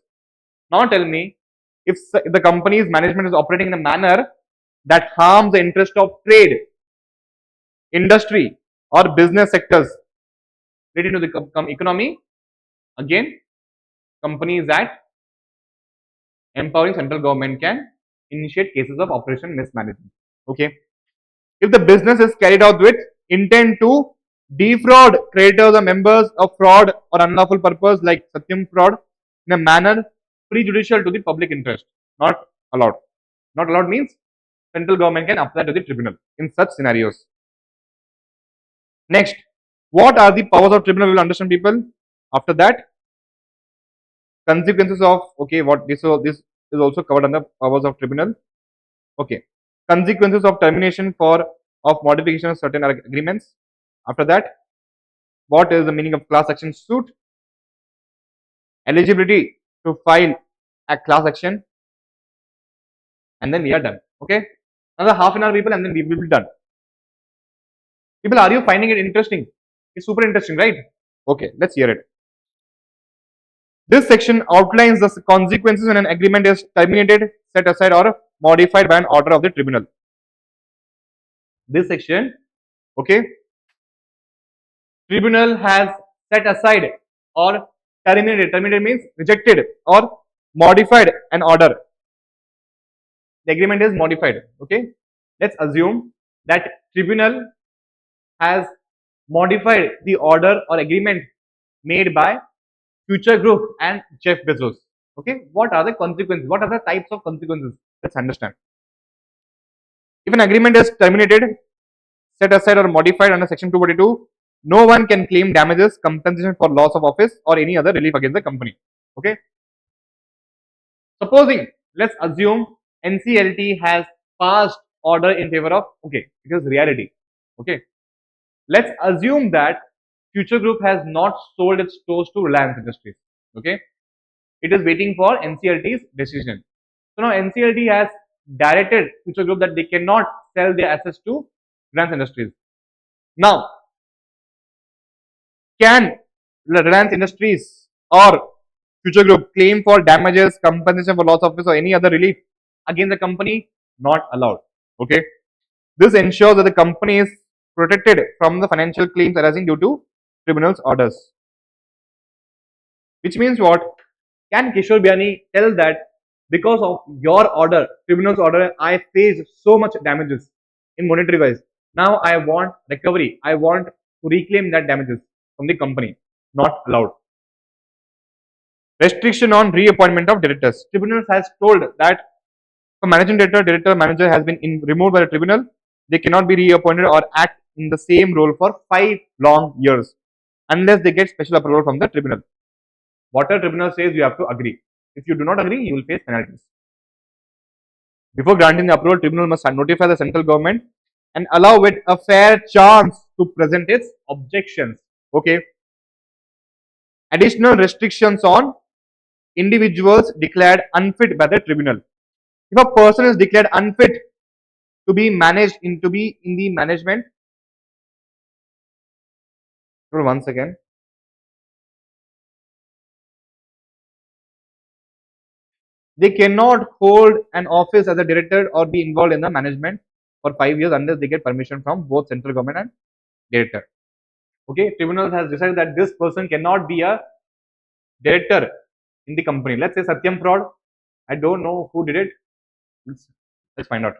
Now tell me, if the company's management is operating in a manner that harms the interest of trade, industry, or business sectors related to the economy, again, Companies Act empowering central government can initiate cases of operation mismanagement. Okay, if the business is carried out with intent to defraud creditors or members of fraud or unlawful purpose like Satyam fraud in a manner prejudicial to the public interest, not allowed. Not allowed means central government can apply to the tribunal in such scenarios. Next, what are the powers of tribunal? We will understand, people. After that, consequences of, okay, what this is also covered under powers of tribunal. Okay, consequences of termination for of modification of certain agreements. After that, what is the meaning of class action suit? Eligibility to file a class action, and then we are done. Okay, another half an hour, people, and then we will be done. People, are you finding it interesting? It's super interesting, right? Okay, let's hear it. This section outlines the consequences when an agreement is terminated, set aside, or modified by an order of the tribunal. This section, okay, tribunal has set aside or terminated. Terminated means rejected or modified an order. The agreement is modified. Okay, let's assume that tribunal has modified the order or agreement made by Future Group and Jeff Bezos. Okay, what are the consequences? What are the types of consequences? Let's understand. If an agreement is terminated, set aside, or modified under Section 242, no one can claim damages, compensation for loss of office, or any other relief against the company. Okay. Supposing, let's assume NCLT has passed order in favor of, okay, it is reality. Okay. Let's assume that Future Group has not sold its stores to Reliance Industries. Okay. It is waiting for NCLT's decision. So now NCLT has directed Future Group that they cannot sell their assets to Reliance Industries. Now, can Reliance Industries or Future Group claim for damages, compensation for loss of office, or any other relief against the company? Not allowed. Okay. This ensures that the company is protected from the financial claims arising due to tribunal's orders. Which means what? Can Kishore Biani tell that because of your order, tribunal's order, I faced so much damages in monetary wise. Now I want recovery. I want to reclaim that damages from the company. Not allowed. Restriction on reappointment of directors. Tribunal has told that if a managing director, manager has been removed by the tribunal, they cannot be reappointed or act in the same role for 5 long years unless they get special approval from the tribunal. Whatever tribunal says, you have to agree. If you do not agree, you will face penalties. Before granting the approval, tribunal must notify the central government and allow it a fair chance to present its objections. Okay. Additional restrictions on individuals declared unfit by the tribunal. If a person is declared unfit to be managed in the management, Once again. They cannot hold an office as a director or be involved in the management for 5 years unless they get permission from both central government and director. Okay, tribunal has decided that this person cannot be a director in the company. Let's say Satyam fraud. I don't know who did it. Let's find out.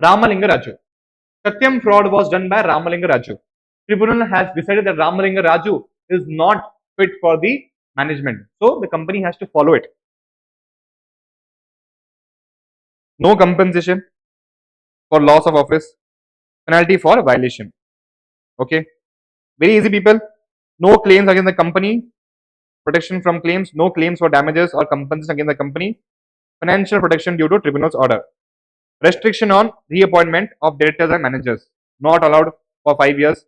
Ramalinga Raju. Satyam fraud was done by Ramalinga Raju. Tribunal has decided that Ramalinga Raju is not fit for the management. So the company has to follow it. No compensation for loss of office, penalty for violation. Okay, very easy, people. No claims against the company, protection from claims, no claims for damages or compensation against the company, financial protection due to tribunal's order, restriction on reappointment of directors and managers, not allowed for 5 years,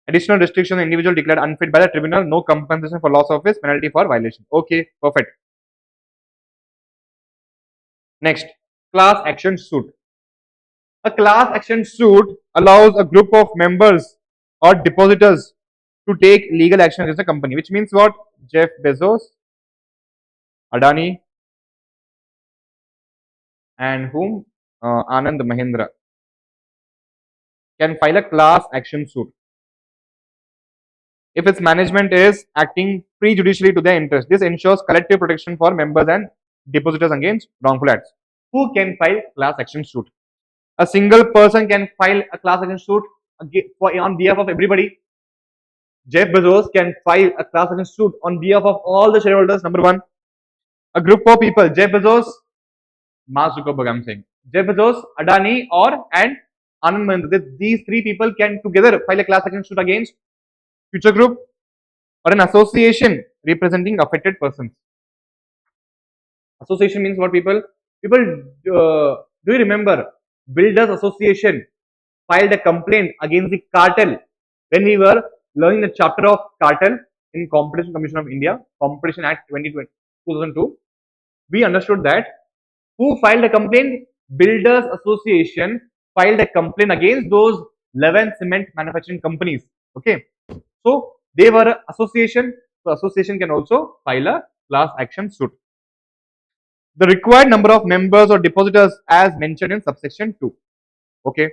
additional restriction on individual declared unfit by the tribunal, no compensation for loss of office, penalty for violation. Okay, perfect. Next, class action suit. A class action suit allows a group of members or depositors to take legal action against the company, which means what? Jeff Bezos, Adani, and whom? Anand Mahindra can file a class action suit if its management is acting prejudicially to their interest. This ensures collective protection for members and depositors against wrongful acts. Who can file class action suit? A single person can file a class action suit on behalf of everybody. Jeff Bezos can file a class action suit on behalf of all the shareholders. Number one, a group of people, Jeff Bezos, Mark Zuckerberg, I'm saying, Jeff Bezos, Adani, and Anand Mahindra. These three people can together file a class action suit against future group or an association representing affected persons. Association means what, people? People, do you remember Builders Association filed a complaint against the cartel when we were learning the chapter of cartel in Competition Commission of India, Competition Act 2002. We understood that who filed a complaint? Builders Association filed a complaint against those 11 cement manufacturing companies. Okay, so they were an association, so association can also file a class action suit. The required number of members or depositors as mentioned in subsection 2. Okay,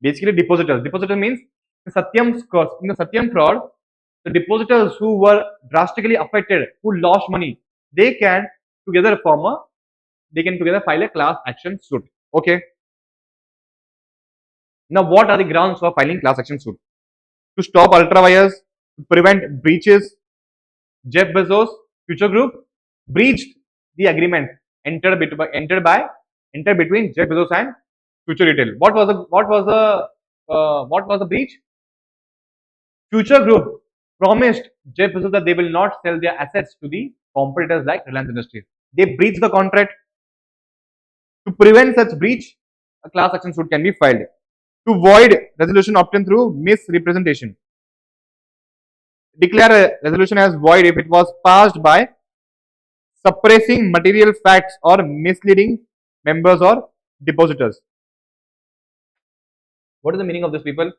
basically depositors. Depositor means in the Satyam fraud, the depositors who were drastically affected, who lost money, they can together file a class action suit. Okay. Now, what are the grounds for filing class action suit? To stop ultra wires, to prevent breaches. Jeff Bezos, Future Group, breached the agreement entered between Jeff Bezos and Future Retail. What was the breach? Future Group promised Jeff Bezos that they will not sell their assets to the competitors like Reliance Industries. They breached the contract. To prevent such breach, a class action suit can be filed. To void resolution obtained through misrepresentation. Declare a resolution as void if it was passed by suppressing material facts or misleading members or depositors. What is the meaning of this, people?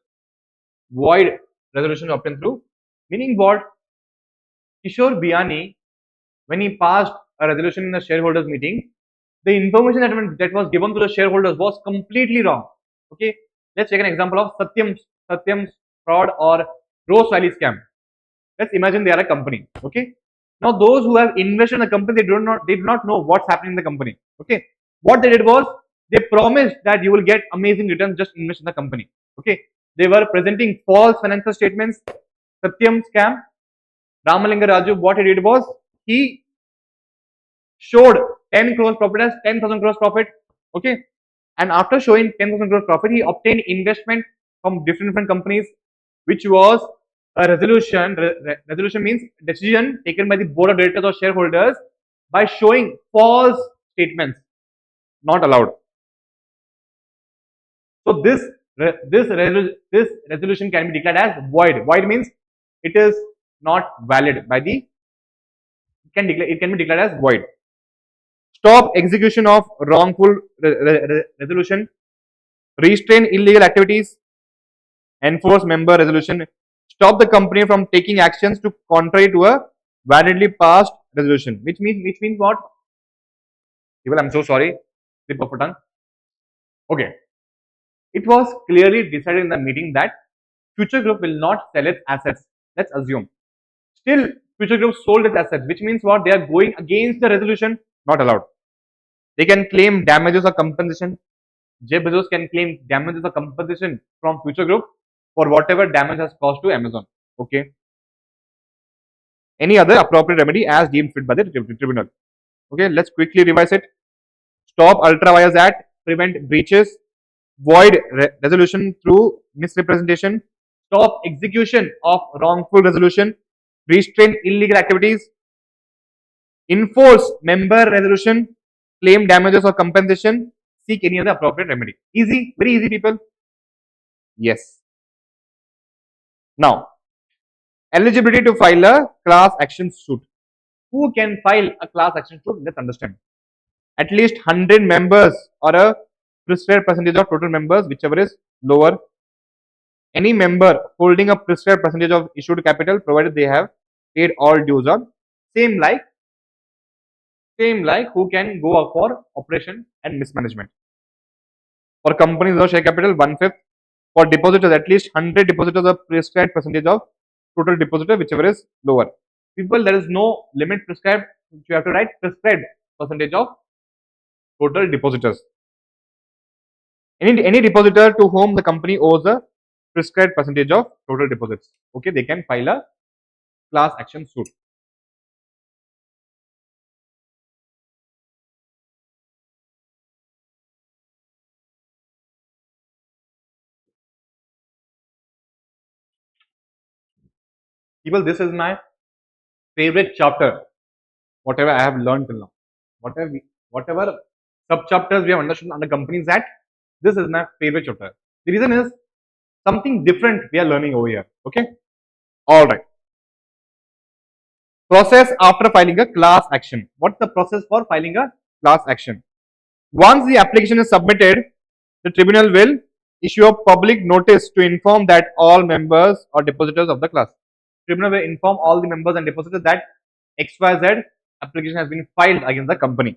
Void resolution obtained through. Meaning what? Kishore Biani, when he passed a resolution in a shareholders meeting, the information that was given to the shareholders was completely wrong. Okay, let's take an example of Satyam's fraud or Rose Valley scam. Let's imagine they are a company. Okay, now those who have invested in the company, they do not know what's happening in the company. Okay, what they did was they promised that you will get amazing returns, just invest in the company. Okay, they were presenting false financial statements. Satyam scam. Ramalinga Raju, what he did was he showed 10 crores profit as 10,000 crores profit. Okay, and after showing 10,000 crores profit, he obtained investment from different companies, which was a resolution. Resolution means decision taken by the board of directors or shareholders by showing false statements, not allowed. So this resolution can be declared as void. Void means it is not valid by the it can be declared as void. Stop execution of wrongful resolution, restrain illegal activities, enforce member resolution, stop the company from taking actions to contrary to a validly passed resolution. Which means what? People, I'm so sorry. Slip of a tongue. Okay. It was clearly decided in the meeting that Future Group will not sell its assets. Let's assume. Still, Future Group sold its assets, which means what? They are going against the resolution. Not allowed. They can claim damages or compensation. Jeff Bezos can claim damages or compensation from Future Group for whatever damage has caused to Amazon. Okay. Any other appropriate remedy as deemed fit by the tribunal. Okay, let's quickly revise it. Stop ultra vires act, prevent breaches, void resolution through misrepresentation, stop execution of wrongful resolution, restrain illegal activities, enforce member resolution, claim damages or compensation, seek any other appropriate remedy. Easy, very easy, people. Yes. Now, eligibility to file a class action suit. Who can file a class action suit? Let's understand. At least 100 members or a prescribed percentage of total members, whichever is lower. Any member holding a prescribed percentage of issued capital, provided they have paid all dues on. Same like who can go up for operation and mismanagement. For companies with share capital, 1/5. For depositors, at least 100 depositors a prescribed percentage of total depositor, whichever is lower. People, there is no limit prescribed. You have to write prescribed percentage of total depositors. Any depositor to whom the company owes a prescribed percentage of total deposits, okay, they can file a class action suit. People, this is my favorite chapter, whatever I have learned till now. Whatever sub-chapters we have understood under Companies Act, this is my favorite chapter. The reason is something different we are learning over here, okay? Alright. Process after filing a class action. What's the process for filing a class action? Once the application is submitted, the tribunal will issue a public notice to inform that all members or depositors of the class. Tribunal will inform all the members and depositors that XYZ application has been filed against the company.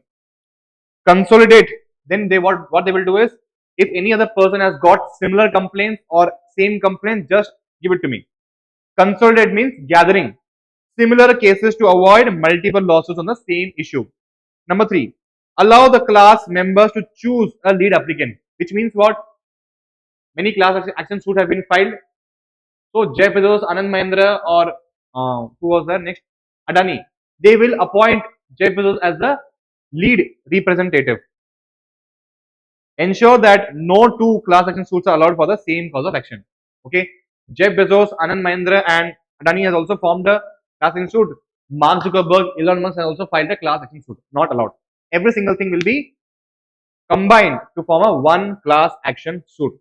Consolidate. Then what they will do is, if any other person has got similar complaints or same complaint, just give it to me. Consolidate means gathering similar cases to avoid multiple lawsuits on the same issue. Number 3, allow the class members to choose a lead applicant, which means what? Many class action suits have been filed. So Jeff Bezos, Anand Mahindra, or who was there next? Adani. They will appoint Jeff Bezos as the lead representative. Ensure that no two class action suits are allowed for the same cause of action. Okay. Jeff Bezos, Anand Mahindra, and Adani has also formed a class action suit. Mark Zuckerberg, Elon Musk has also filed a class action suit. Not allowed. Every single thing will be combined to form a one class action suit.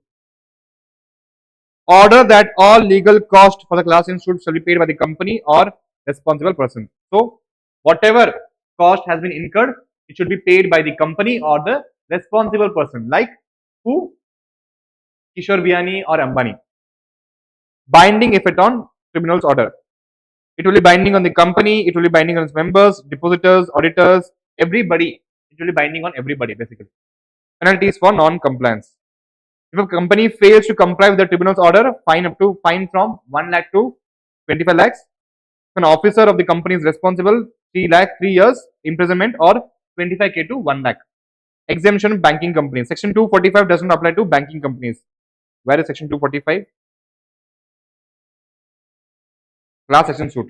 Order that all legal costs for the class action suit shall be paid by the company or responsible person. So, whatever cost has been incurred, it should be paid by the company or the responsible person. Like who? Kishore Biyani or Ambani. Binding effect on tribunal's order. It will be binding on the company, it will be binding on its members, depositors, auditors, everybody. It will be binding on everybody basically. Penalties for non-compliance. If a company fails to comply with the tribunal's order, fine from 1 lakh to 25 lakhs. If an officer of the company is responsible, 3 years imprisonment or 25k to 1 lakh. Exemption of banking companies. Section 245 does not apply to banking companies. Where is section 245? Class action suit.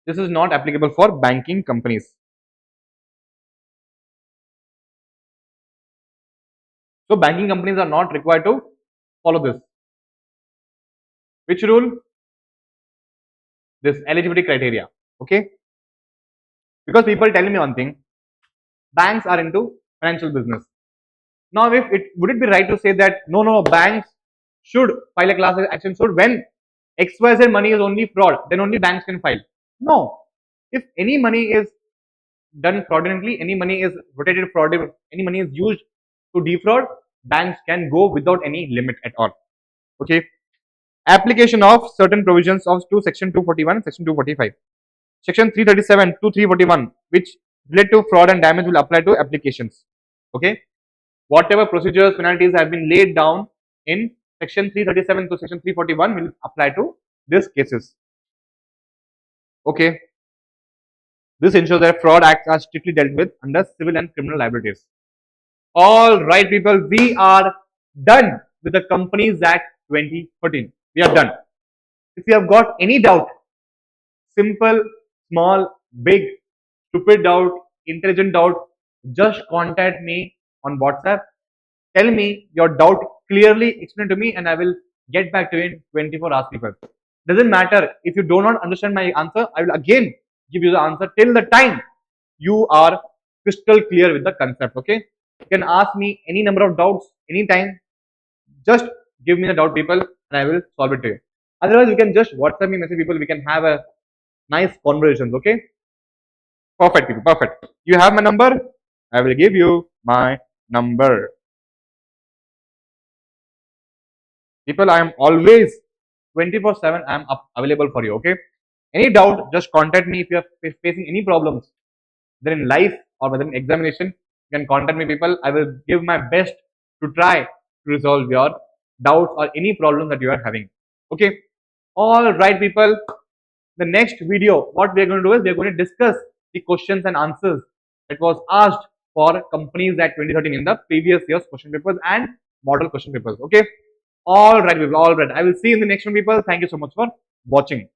This is not applicable for banking companies. So banking companies are not required to follow this. Which rule? This eligibility criteria. Okay. Because people tell me one thing, banks are into financial business. Now, if would it be right to say that no, banks should file a class action suit when XYZ money is only fraud, then only banks can file? No. If any money is done fraudulently, any money is rotated fraudulently, any money is used to defraud, banks can go without any limit at all. Okay. Application of certain provisions of to section 241 and section 245. Section 337 to 341, which relate to fraud and damage, will apply to applications. Okay. Whatever procedures, penalties have been laid down in section 337 to section 341 will apply to these cases. Okay. This ensures that fraud acts are strictly dealt with under civil and criminal liabilities. All right, people, we are done with the Companies Act 2013. We are done. If you have got any doubt, simple, small, big, stupid doubt, intelligent doubt, just contact me on WhatsApp. Tell me your doubt, clearly explain to me, and I will get back to you in 24 hours, people. Doesn't matter if you do not understand my answer, I will again give you the answer till the time you are crystal clear with the concept. Okay, you can ask me any number of doubts anytime. Just give me the doubt, people, and I will solve it to you. Otherwise, you can just WhatsApp me, message people. We can have a nice conversations. Okay, perfect, people, perfect. You have my number. I will give you my number. People, I am always 24/7. I am available for you. Okay, any doubt, just contact me. If you are facing any problems, whether in life or whether in examination, you can contact me, people. I will give my best to try to resolve your doubts or any problem that you are having. Okay, all right, people. The next video, what we are going to do is we are going to discuss the questions and answers that was asked for Companies Act 2013 in the previous year's question papers and model question papers. Okay, all right, people, all right. I will see you in the next one, people. Thank you so much for watching.